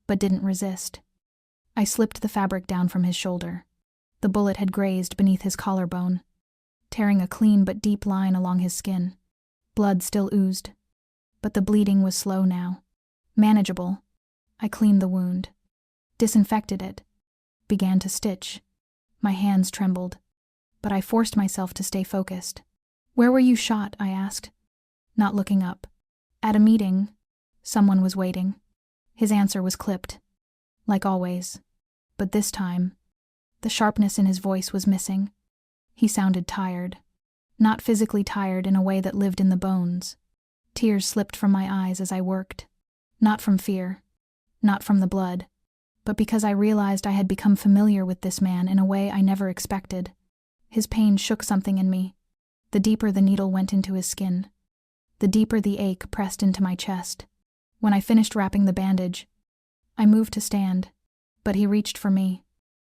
but didn't resist. I slipped the fabric down from his shoulder. The bullet had grazed beneath his collarbone, tearing a clean but deep line along his skin. Blood still oozed, but the bleeding was slow now, manageable. I cleaned the wound, disinfected it, began to stitch. My hands trembled, but I forced myself to stay focused. "Where were you shot?" I asked, not looking up. "At a meeting. Someone was waiting." His answer was clipped, like always, but this time, the sharpness in his voice was missing. He sounded tired, not physically tired in a way that lived in the bones. Tears slipped from my eyes as I worked, not from fear, not from the blood, but because I realized I had become familiar with this man in a way I never expected. His pain shook something in me. The deeper the needle went into his skin, the deeper the ache pressed into my chest. When I finished wrapping the bandage, I moved to stand, but he reached for me.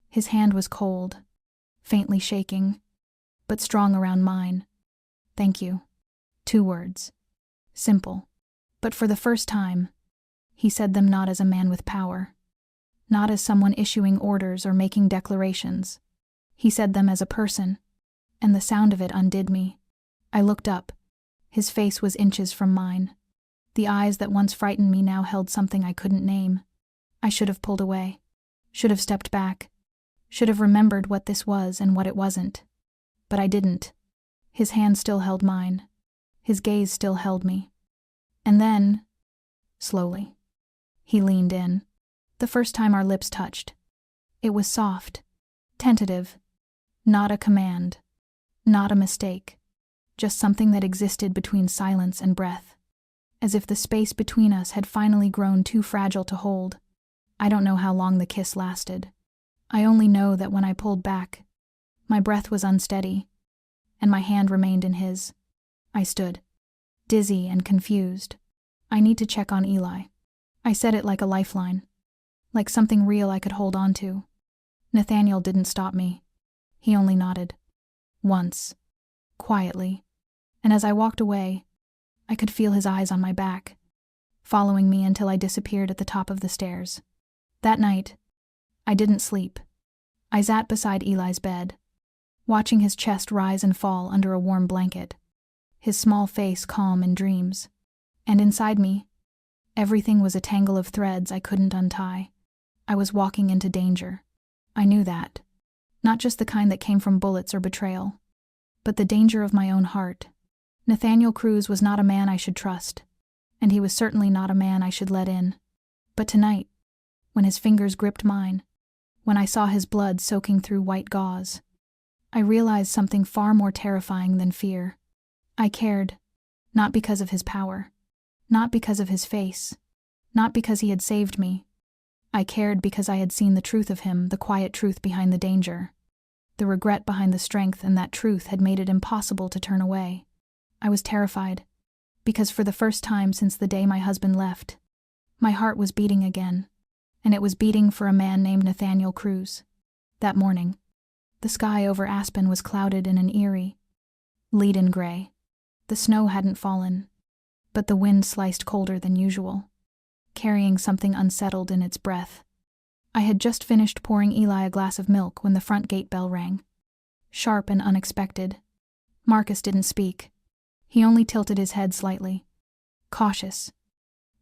His hand was cold, faintly shaking, but strong around mine. "Thank you." 2 words. Simple. But for the first time, he said them not as a man with power, not as someone issuing orders or making declarations. He said them as a person, and the sound of it undid me. I looked up. His face was inches from mine. The eyes that once frightened me now held something I couldn't name. I should have pulled away. Should have stepped back. Should have remembered what this was and what it wasn't. But I didn't. His hand still held mine. His gaze still held me. And then, slowly, he leaned in. The first time our lips touched. It was soft, tentative, not a command, not a mistake, just something that existed between silence and breath, as if the space between us had finally grown too fragile to hold. I don't know how long the kiss lasted. I only know that when I pulled back, my breath was unsteady, and my hand remained in his. I stood, dizzy and confused. I need to check on Eli. I said it like a lifeline, like something real I could hold on to. Nathaniel didn't stop me. He only nodded. Once. Quietly. And as I walked away, I could feel his eyes on my back, following me until I disappeared at the top of the stairs. That night, I didn't sleep. I sat beside Eli's bed, watching his chest rise and fall under a warm blanket, his small face calm in dreams. And inside me, everything was a tangle of threads I couldn't untie. I was walking into danger. I knew that. Not just the kind that came from bullets or betrayal, but the danger of my own heart. Nathaniel Cruz was not a man I should trust, and he was certainly not a man I should let in. But tonight, when his fingers gripped mine, when I saw his blood soaking through white gauze, I realized something far more terrifying than fear. I cared, not because of his power, not because of his face, not because he had saved me. I cared because I had seen the truth of him, the quiet truth behind the danger, the regret behind the strength, and that truth had made it impossible to turn away. I was terrified, because for the first time since the day my husband left, my heart was beating again, and it was beating for a man named Nathaniel Cruz. That morning, the sky over Aspen was clouded in an eerie, leaden gray. The snow hadn't fallen, but the wind sliced colder than usual, carrying something unsettled in its breath. I had just finished pouring Eli a glass of milk when the front gate bell rang. Sharp and unexpected. Marcus didn't speak. He only tilted his head slightly, cautious.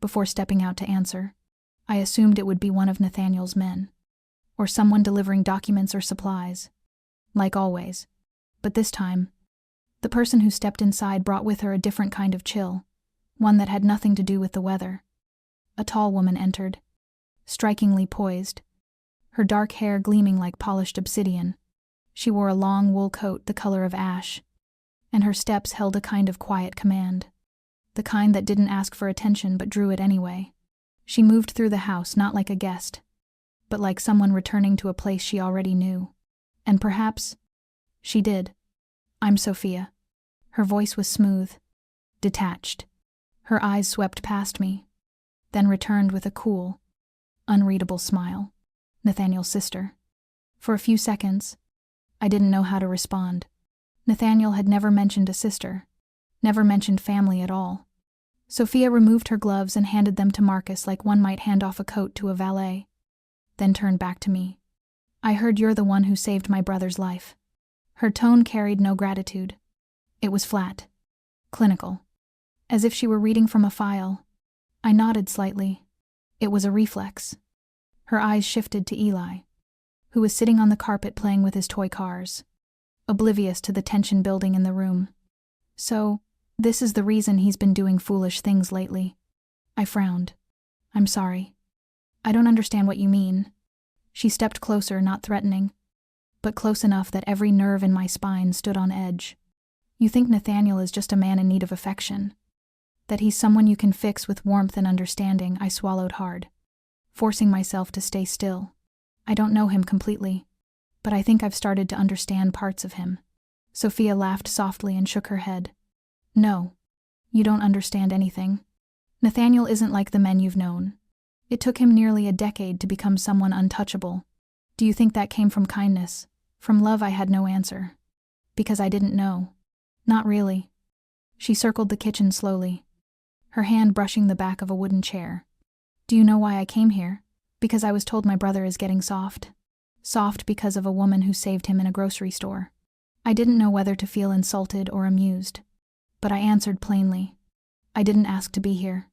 Before stepping out to answer, I assumed it would be one of Nathaniel's men, or someone delivering documents or supplies, like always. But this time, the person who stepped inside brought with her a different kind of chill, one that had nothing to do with the weather. A tall woman entered, strikingly poised, her dark hair gleaming like polished obsidian. She wore a long wool coat the color of ash, and her steps held a kind of quiet command, the kind that didn't ask for attention but drew it anyway. She moved through the house not like a guest, but like someone returning to a place she already knew. And perhaps she did. "I'm Sophia." Her voice was smooth, detached. Her eyes swept past me, then returned with a cool, unreadable smile. "Nathaniel's sister." For a few seconds, I didn't know how to respond. Nathaniel had never mentioned a sister, never mentioned family at all. Sophia removed her gloves and handed them to Marcus like one might hand off a coat to a valet, then turned back to me. "I heard you're the one who saved my brother's life." Her tone carried no gratitude. It was flat, clinical, as if she were reading from a file. I nodded slightly. It was a reflex. Her eyes shifted to Eli, who was sitting on the carpet playing with his toy cars, oblivious to the tension building in the room. "So, this is the reason he's been doing foolish things lately." I frowned. "I'm sorry. I don't understand what you mean." She stepped closer, not threatening, but close enough that every nerve in my spine stood on edge. "You think Nathaniel is just a man in need of affection? That he's someone you can fix with warmth and understanding?" I swallowed hard, forcing myself to stay still. "I don't know him completely, but I think I've started to understand parts of him." Sophia laughed softly and shook her head. "No, you don't understand anything. Nathaniel isn't like the men you've known. It took him nearly a decade to become someone untouchable. Do you think that came from kindness, from love?" I had no answer, because I didn't know. "Not really." She circled the kitchen slowly, her hand brushing the back of a wooden chair. "Do you know why I came here? Because I was told my brother is getting soft. Soft because of a woman who saved him in a grocery store." I didn't know whether to feel insulted or amused, but I answered plainly. "I didn't ask to be here."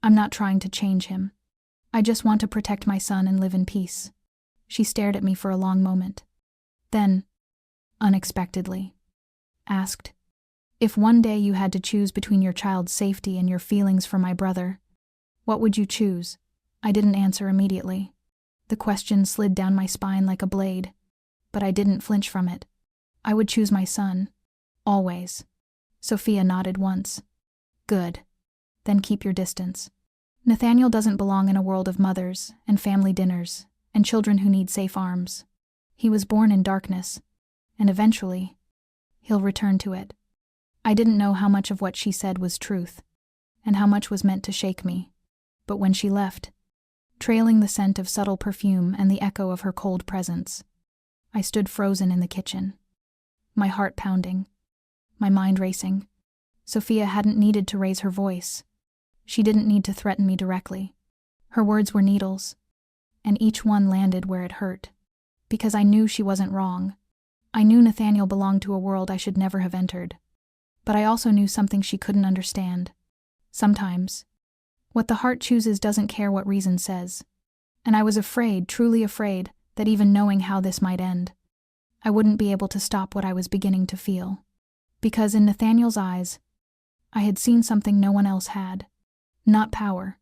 I'm not trying to change him. I just want to protect my son and live in peace." She stared at me for a long moment. Then, unexpectedly, asked, "If one day you had to choose between your child's safety and your feelings for my brother, what would you choose?" I didn't answer immediately. The question slid down my spine like a blade, but I didn't flinch from it. "I would choose my son. Always." Sophia nodded once. "Good. Then keep your distance. Nathaniel doesn't belong in a world of mothers and family dinners and children who need safe arms. He was born in darkness, and eventually, he'll return to it." I didn't know how much of what she said was truth, and how much was meant to shake me. But when she left, trailing the scent of subtle perfume and the echo of her cold presence, I stood frozen in the kitchen, my heart pounding, my mind racing. Sophia hadn't needed to raise her voice. She didn't need to threaten me directly. Her words were needles, and each one landed where it hurt, because I knew she wasn't wrong. I knew Nathaniel belonged to a world I should never have entered. But I also knew something she couldn't understand. Sometimes, what the heart chooses doesn't care what reason says. And I was afraid, truly afraid, that even knowing how this might end, I wouldn't be able to stop what I was beginning to feel. Because in Nathaniel's eyes, I had seen something no one else had. Not power,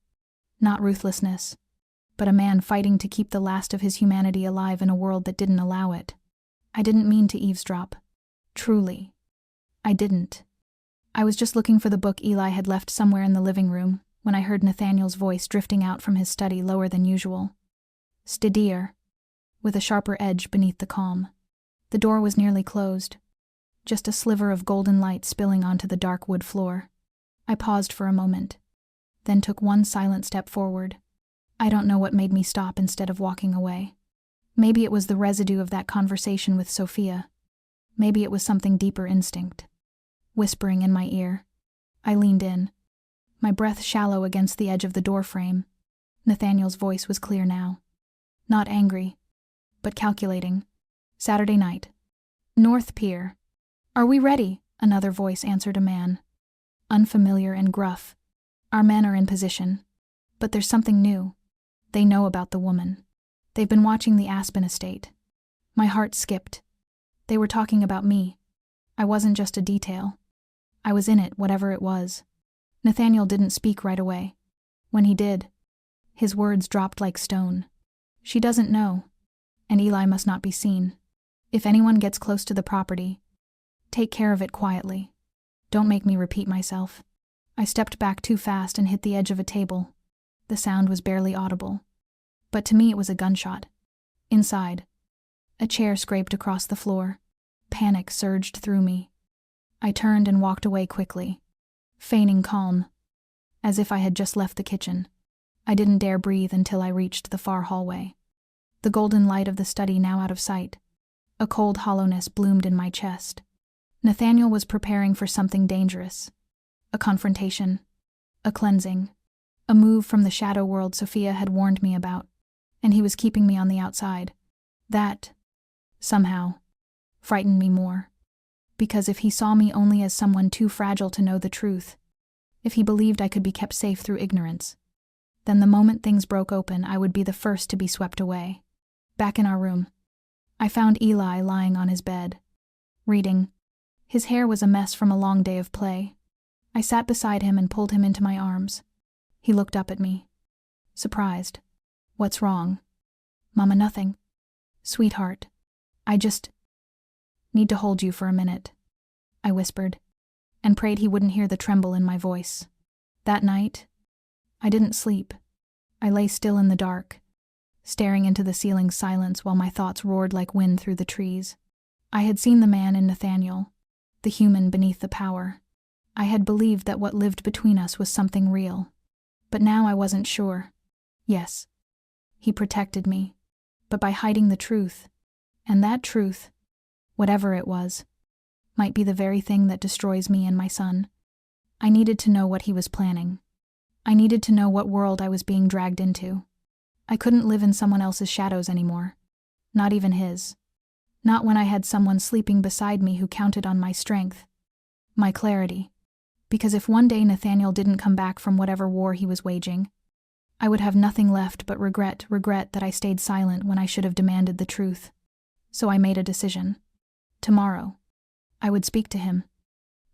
not ruthlessness, but a man fighting to keep the last of his humanity alive in a world that didn't allow it. I didn't mean to eavesdrop. Truly, I didn't. I was just looking for the book Eli had left somewhere in the living room when I heard Nathaniel's voice drifting out from his study lower than usual. Steadier, with a sharper edge beneath the calm. The door was nearly closed, just a sliver of golden light spilling onto the dark wood floor. I paused for a moment, then took one silent step forward. I don't know what made me stop instead of walking away. Maybe it was the residue of that conversation with Sophia. Maybe it was something deeper instinct. Whispering in my ear, I leaned in, my breath shallow against the edge of the door frame. Nathaniel's voice was clear now. Not angry, but calculating. "Saturday night. North Pier. Are we ready?" Another voice answered a man. Unfamiliar and gruff. "Our men are in position. But there's something new. They know about the woman. They've been watching the Aspen estate." My heart skipped. They were talking about me. I wasn't just a detail. I was in it, whatever it was. Nathaniel didn't speak right away. When he did, his words dropped like stone. "She doesn't know, and Eli must not be seen. If anyone gets close to the property, take care of it quietly. Don't make me repeat myself." I stepped back too fast and hit the edge of a table. The sound was barely audible, but to me it was a gunshot. Inside, a chair scraped across the floor. Panic surged through me. I turned and walked away quickly, feigning calm, as if I had just left the kitchen. I didn't dare breathe until I reached the far hallway. The golden light of the study now out of sight, a cold hollowness bloomed in my chest. Nathaniel was preparing for something dangerous. A confrontation, a cleansing, a move from the shadow world Sophia had warned me about, and he was keeping me on the outside. That, somehow, frightened me more. Because if he saw me only as someone too fragile to know the truth, if he believed I could be kept safe through ignorance, then the moment things broke open, I would be the first to be swept away. Back in our room, I found Eli lying on his bed, reading. His hair was a mess from a long day of play. I sat beside him and pulled him into my arms. He looked up at me, surprised. "What's wrong?" "Mama, nothing. Sweetheart, I just need to hold you for a minute," I whispered, and prayed he wouldn't hear the tremble in my voice. That night, I didn't sleep. I lay still in the dark, staring into the ceiling's silence while my thoughts roared like wind through the trees. I had seen the man in Nathaniel, the human beneath the power. I had believed that what lived between us was something real. But now I wasn't sure. Yes, he protected me, but by hiding the truth. And that truth, whatever it was, might be the very thing that destroys me and my son. I needed to know what he was planning. I needed to know what world I was being dragged into. I couldn't live in someone else's shadows anymore. Not even his. Not when I had someone sleeping beside me who counted on my strength, my clarity, Because if one day Nathaniel didn't come back from whatever war he was waging, I would have nothing left but regret that I stayed silent when I should have demanded the truth. So I made a decision. Tomorrow, I would speak to him.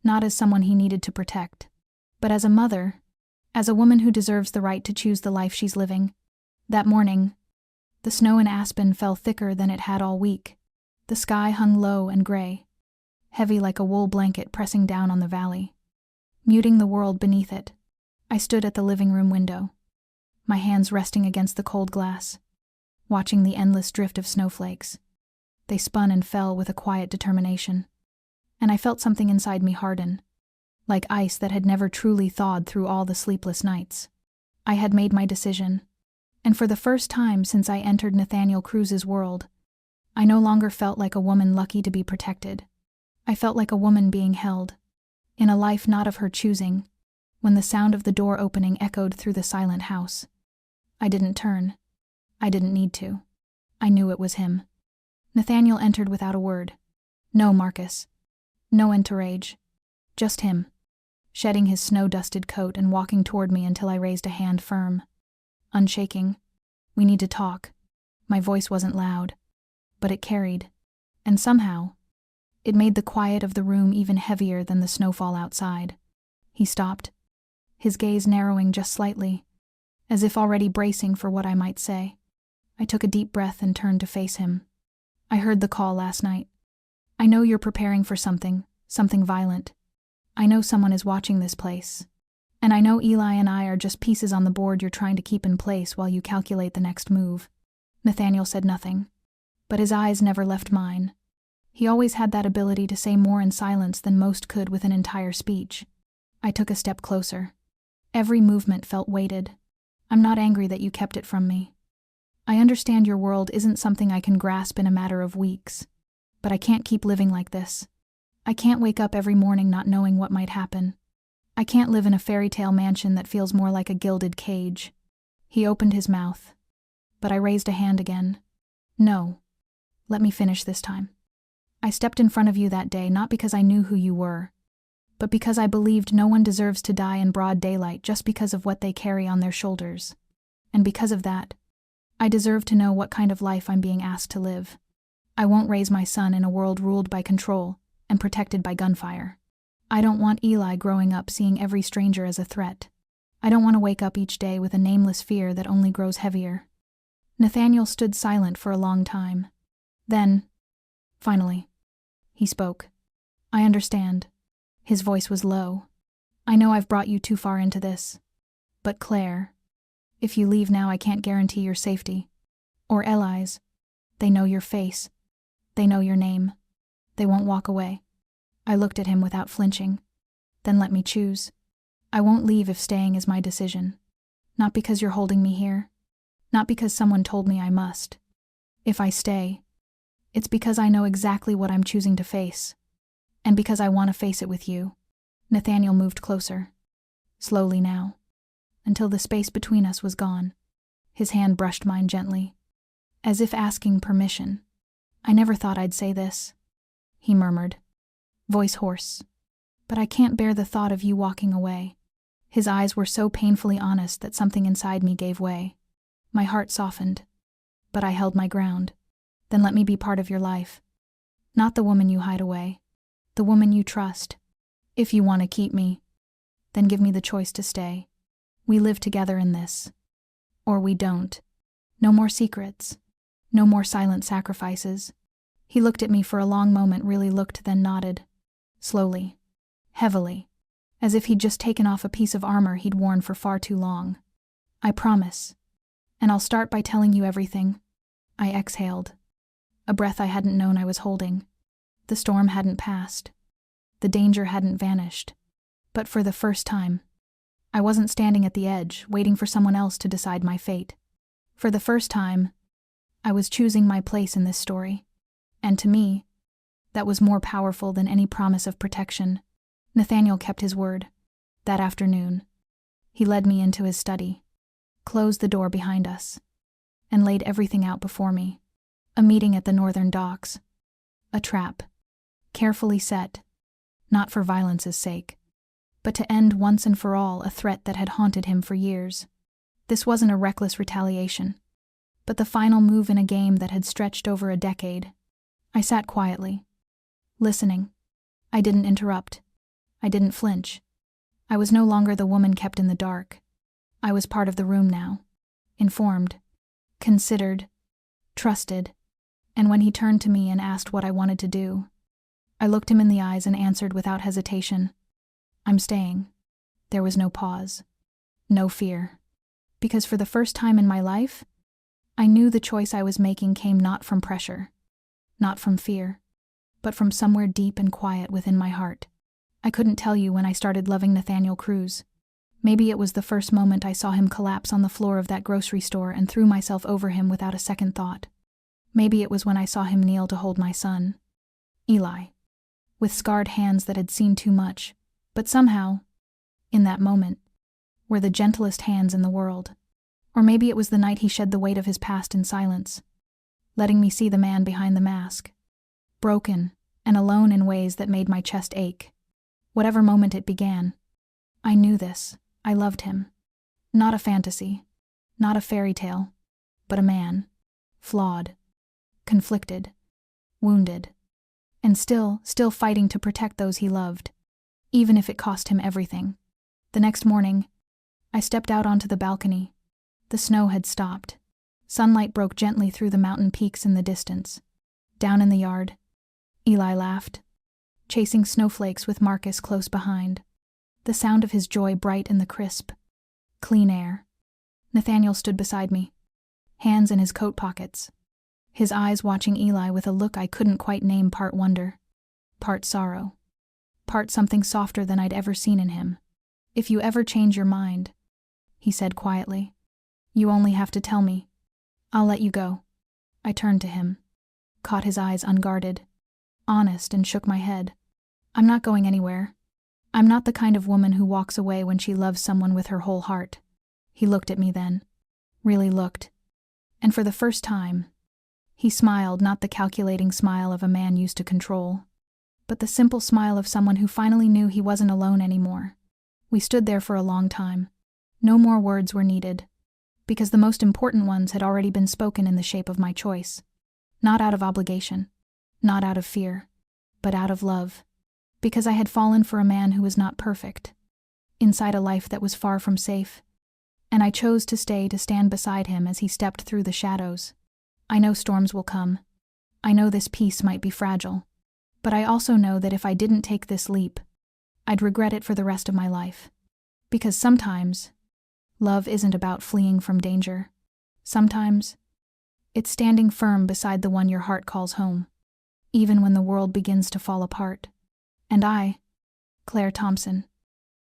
Not as someone he needed to protect, but as a mother, as a woman who deserves the right to choose the life she's living. That morning, the snow in Aspen fell thicker than it had all week. The sky hung low and gray, heavy like a wool blanket pressing down on the valley, muting the world beneath it. I stood at the living room window, my hands resting against the cold glass, watching the endless drift of snowflakes. They spun and fell with a quiet determination, and I felt something inside me harden, like ice that had never truly thawed through all the sleepless nights. I had made my decision, and for the first time since I entered Nathaniel Cruz's world, I no longer felt like a woman lucky to be protected. I felt like a woman being held, in a life not of her choosing, when the sound of the door opening echoed through the silent house. I didn't turn. I didn't need to. I knew it was him. Nathaniel entered without a word. No Marcus. No entourage. Just him, shedding his snow-dusted coat and walking toward me until I raised a hand firm. Unshaking. We need to talk. My voice wasn't loud, but it carried, and somehow, it made the quiet of the room even heavier than the snowfall outside. He stopped, his gaze narrowing just slightly, as if already bracing for what I might say. I took a deep breath and turned to face him. I heard the call last night. I know you're preparing for something violent. I know someone is watching this place. And I know Eli and I are just pieces on the board you're trying to keep in place while you calculate the next move. Nathaniel said nothing, but his eyes never left mine. He always had that ability to say more in silence than most could with an entire speech. I took a step closer. Every movement felt weighted. I'm not angry that you kept it from me. I understand your world isn't something I can grasp in a matter of weeks, but I can't keep living like this. I can't wake up every morning not knowing what might happen. I can't live in a fairy tale mansion that feels more like a gilded cage. He opened his mouth, but I raised a hand again. No. Let me finish this time. I stepped in front of you that day not because I knew who you were, but because I believed no one deserves to die in broad daylight just because of what they carry on their shoulders. And because of that, I deserve to know what kind of life I'm being asked to live. I won't raise my son in a world ruled by control and protected by gunfire. I don't want Eli growing up seeing every stranger as a threat. I don't want to wake up each day with a nameless fear that only grows heavier. Nathaniel stood silent for a long time. Then, finally, he spoke. I understand. His voice was low. I know I've brought you too far into this. But Claire, if you leave now I can't guarantee your safety. Or Eli's. They know your face. They know your name. They won't walk away. I looked at him without flinching. Then let me choose. I won't leave if staying is my decision. Not because you're holding me here. Not because someone told me I must. If I stay, it's because I know exactly what I'm choosing to face. And because I want to face it with you. Nathaniel moved closer. Slowly now. Until the space between us was gone. His hand brushed mine gently, as if asking permission. I never thought I'd say this, he murmured, voice hoarse. But I can't bear the thought of you walking away. His eyes were so painfully honest that something inside me gave way. My heart softened, but I held my ground. Then let me be part of your life. Not the woman you hide away, the woman you trust. If you want to keep me, then give me the choice to stay. We live together in this. Or we don't. No more secrets. No more silent sacrifices. He looked at me for a long moment, really looked, then nodded. Slowly. Heavily. As if he'd just taken off a piece of armor he'd worn for far too long. I promise. And I'll start by telling you everything. I exhaled. A breath I hadn't known I was holding. The storm hadn't passed. The danger hadn't vanished. But for the first time, I wasn't standing at the edge, waiting for someone else to decide my fate. For the first time, I was choosing my place in this story. And to me, that was more powerful than any promise of protection. Nathaniel kept his word. That afternoon, he led me into his study, closed the door behind us, and laid everything out before me. A meeting at the northern docks. A trap, carefully set, not for violence's sake, but to end once and for all a threat that had haunted him for years. This wasn't a reckless retaliation, but the final move in a game that had stretched over a decade. I sat quietly, listening. I didn't interrupt. I didn't flinch. I was no longer the woman kept in the dark. I was part of the room now, informed, considered, trusted, and when he turned to me and asked what I wanted to do, I looked him in the eyes and answered without hesitation, "I'm staying." There was no pause, no fear, because for the first time in my life, I knew the choice I was making came not from pressure, not from fear, but from somewhere deep and quiet within my heart. I couldn't tell you when I started loving Nathaniel Cruz. Maybe it was the first moment I saw him collapse on the floor of that grocery store and threw myself over him without a second thought. Maybe it was when I saw him kneel to hold my son, Eli, with scarred hands that had seen too much, but somehow, in that moment, were the gentlest hands in the world. Or maybe it was the night he shed the weight of his past in silence, letting me see the man behind the mask, broken and alone in ways that made my chest ache. Whatever moment it began, I knew this. I loved him. Not a fantasy, not a fairy tale, but a man, flawed, conflicted, wounded, and still fighting to protect those he loved, even if it cost him everything. The next morning, I stepped out onto the balcony. The snow had stopped. Sunlight broke gently through the mountain peaks in the distance. Down in the yard, Eli laughed, chasing snowflakes with Marcus close behind, the sound of his joy bright in the crisp, clean air. Nathaniel stood beside me, hands in his coat pockets, his eyes watching Eli with a look I couldn't quite name, part wonder, part sorrow, part something softer than I'd ever seen in him. "If you ever change your mind," he said quietly, "you only have to tell me. I'll let you go." I turned to him, caught his eyes unguarded, honest, and shook my head. "I'm not going anywhere. I'm not the kind of woman who walks away when she loves someone with her whole heart." He looked at me then, really looked, and for the first time, he smiled, not the calculating smile of a man used to control, but the simple smile of someone who finally knew he wasn't alone anymore. We stood there for a long time. No more words were needed, because the most important ones had already been spoken in the shape of my choice. Not out of obligation, not out of fear, but out of love, because I had fallen for a man who was not perfect, inside a life that was far from safe, and I chose to stay to stand beside him as he stepped through the shadows. I know storms will come. I know this peace might be fragile, but I also know that if I didn't take this leap, I'd regret it for the rest of my life. Because sometimes, love isn't about fleeing from danger. Sometimes, it's standing firm beside the one your heart calls home, even when the world begins to fall apart. And I, Claire Thompson,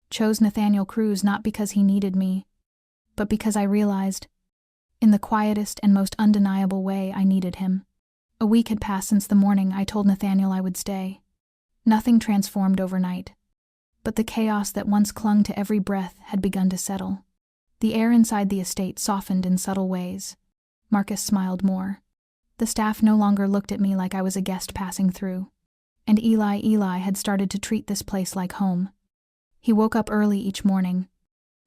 chose Nathaniel Cruz not because he needed me, but because I realized, in the quietest and most undeniable way, I needed him. A week had passed since the morning I told Nathaniel I would stay. Nothing transformed overnight, but the chaos that once clung to every breath had begun to settle. The air inside the estate softened in subtle ways. Marcus smiled more. The staff no longer looked at me like I was a guest passing through. And Eli had started to treat this place like home. He woke up early each morning,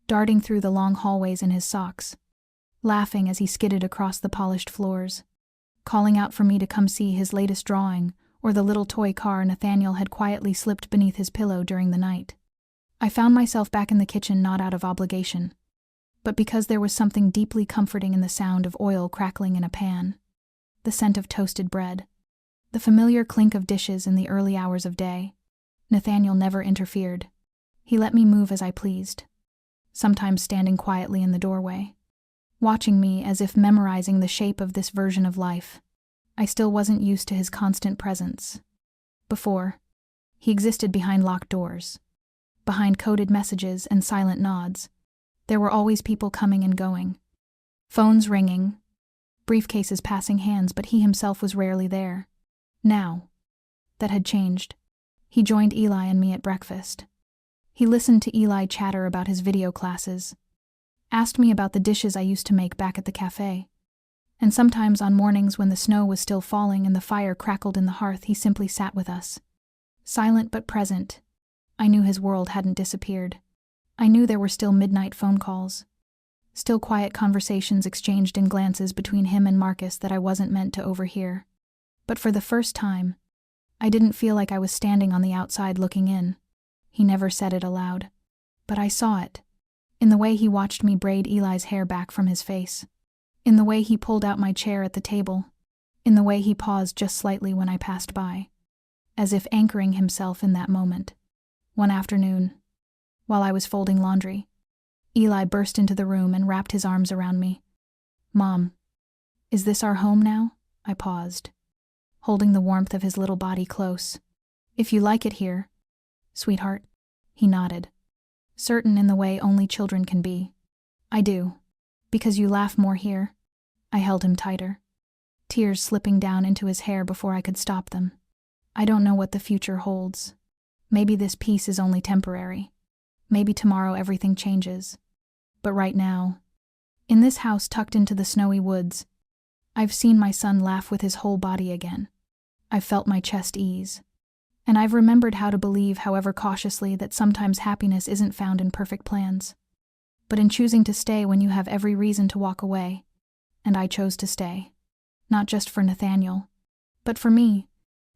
darting through the long hallways in his socks, laughing as he skidded across the polished floors, calling out for me to come see his latest drawing or the little toy car Nathaniel had quietly slipped beneath his pillow during the night. I found myself back in the kitchen not out of obligation, but because there was something deeply comforting in the sound of oil crackling in a pan, the scent of toasted bread, the familiar clink of dishes in the early hours of day. Nathaniel never interfered. He let me move as I pleased, sometimes standing quietly in the doorway, watching me as if memorizing the shape of this version of life. I still wasn't used to his constant presence. Before, he existed behind locked doors, behind coded messages and silent nods. There were always people coming and going, phones ringing, briefcases passing hands, but he himself was rarely there. Now, that had changed. He joined Eli and me at breakfast. He listened to Eli chatter about his video classes, asked me about the dishes I used to make back at the cafe, and sometimes on mornings when the snow was still falling and the fire crackled in the hearth, he simply sat with us, silent but present, I knew his world hadn't disappeared. I knew there were still midnight phone calls, still quiet conversations exchanged in glances between him and Marcus that I wasn't meant to overhear. But for the first time, I didn't feel like I was standing on the outside looking in. He never said it aloud, but I saw it, in the way he watched me braid Eli's hair back from his face, in the way he pulled out my chair at the table, in the way he paused just slightly when I passed by, as if anchoring himself in that moment. One afternoon, while I was folding laundry, Eli burst into the room and wrapped his arms around me. "Mom, is this our home now?" I paused, holding the warmth of his little body close. "If you like it here, sweetheart." He nodded, certain in the way only children can be. "I do, because you laugh more here." I held him tighter, tears slipping down into his hair before I could stop them. "I don't know what the future holds. Maybe this peace is only temporary. Maybe tomorrow everything changes. But right now, in this house tucked into the snowy woods, I've seen my son laugh with his whole body again. I've felt my chest ease. And I've remembered how to believe, however cautiously, that sometimes happiness isn't found in perfect plans, but in choosing to stay when you have every reason to walk away. And I chose to stay. Not just for Nathaniel, but for me,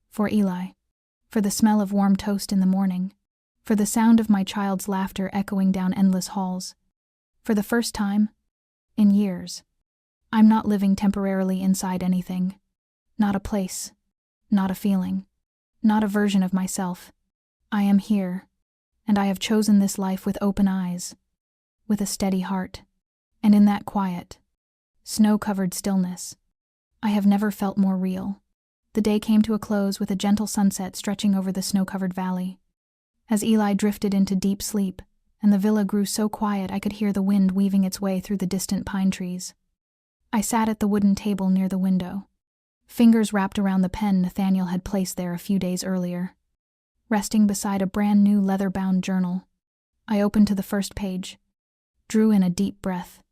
for Eli, for the smell of warm toast in the morning, for the sound of my child's laughter echoing down endless halls. For the first time, in years, I'm not living temporarily inside anything. Not a place, not a feeling, not a version of myself. I am here, and I have chosen this life with open eyes, with a steady heart, and in that quiet, snow-covered stillness, I have never felt more real. The day came to a close with a gentle sunset stretching over the snow-covered valley. As Eli drifted into deep sleep, and the villa grew so quiet I could hear the wind weaving its way through the distant pine trees, I sat at the wooden table near the window, fingers wrapped around the pen Nathaniel had placed there a few days earlier. Resting beside a brand-new leather-bound journal, I opened to the first page, drew in a deep breath,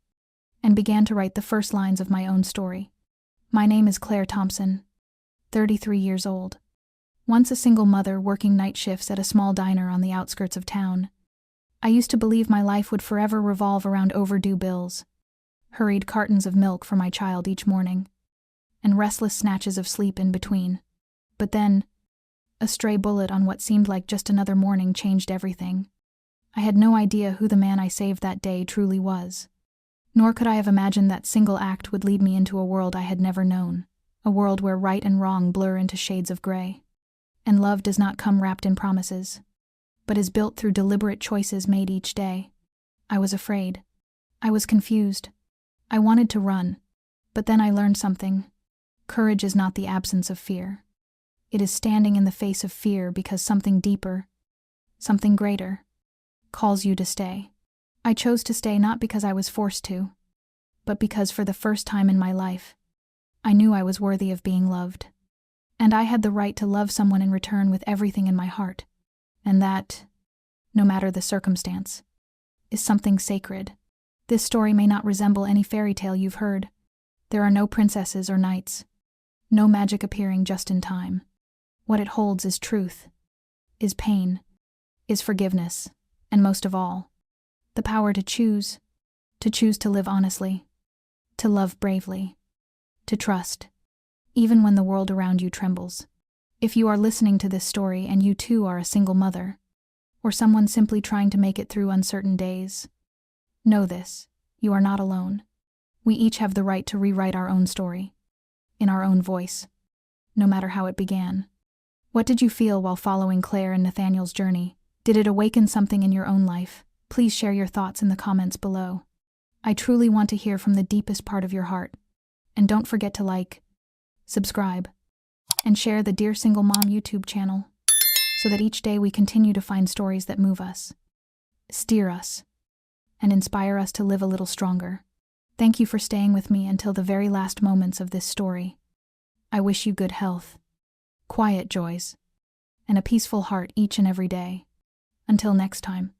and began to write the first lines of my own story. My name is Claire Thompson, 33 years old. Once a single mother working night shifts at a small diner on the outskirts of town, I used to believe my life would forever revolve around overdue bills, hurried cartons of milk for my child each morning, and restless snatches of sleep in between. But then, a stray bullet on what seemed like just another morning changed everything. I had no idea who the man I saved that day truly was. Nor could I have imagined that single act would lead me into a world I had never known, a world where right and wrong blur into shades of gray. And love does not come wrapped in promises, but is built through deliberate choices made each day. I was afraid. I was confused. I wanted to run, but then I learned something. Courage is not the absence of fear. It is standing in the face of fear because something deeper, something greater, calls you to stay. I chose to stay not because I was forced to, but because for the first time in my life, I knew I was worthy of being loved. And I had the right to love someone in return with everything in my heart. And that, no matter the circumstance, is something sacred. This story may not resemble any fairy tale you've heard. There are no princesses or knights, no magic appearing just in time. What it holds is truth, is pain, is forgiveness, and most of all, the power to choose to live honestly, to love bravely, to trust, even when the world around you trembles. If you are listening to this story and you too are a single mother, or someone simply trying to make it through uncertain days, know this: you are not alone. We each have the right to rewrite our own story, in our own voice, no matter how it began. What did you feel while following Claire and Nathaniel's journey? Did it awaken something in your own life? Please share your thoughts in the comments below. I truly want to hear from the deepest part of your heart. And don't forget to like, subscribe, and share the Dear Single Mom YouTube channel, so that each day we continue to find stories that move us, steer us, and inspire us to live a little stronger. Thank you for staying with me until the very last moments of this story. I wish you good health, quiet joys, and a peaceful heart each and every day. Until next time.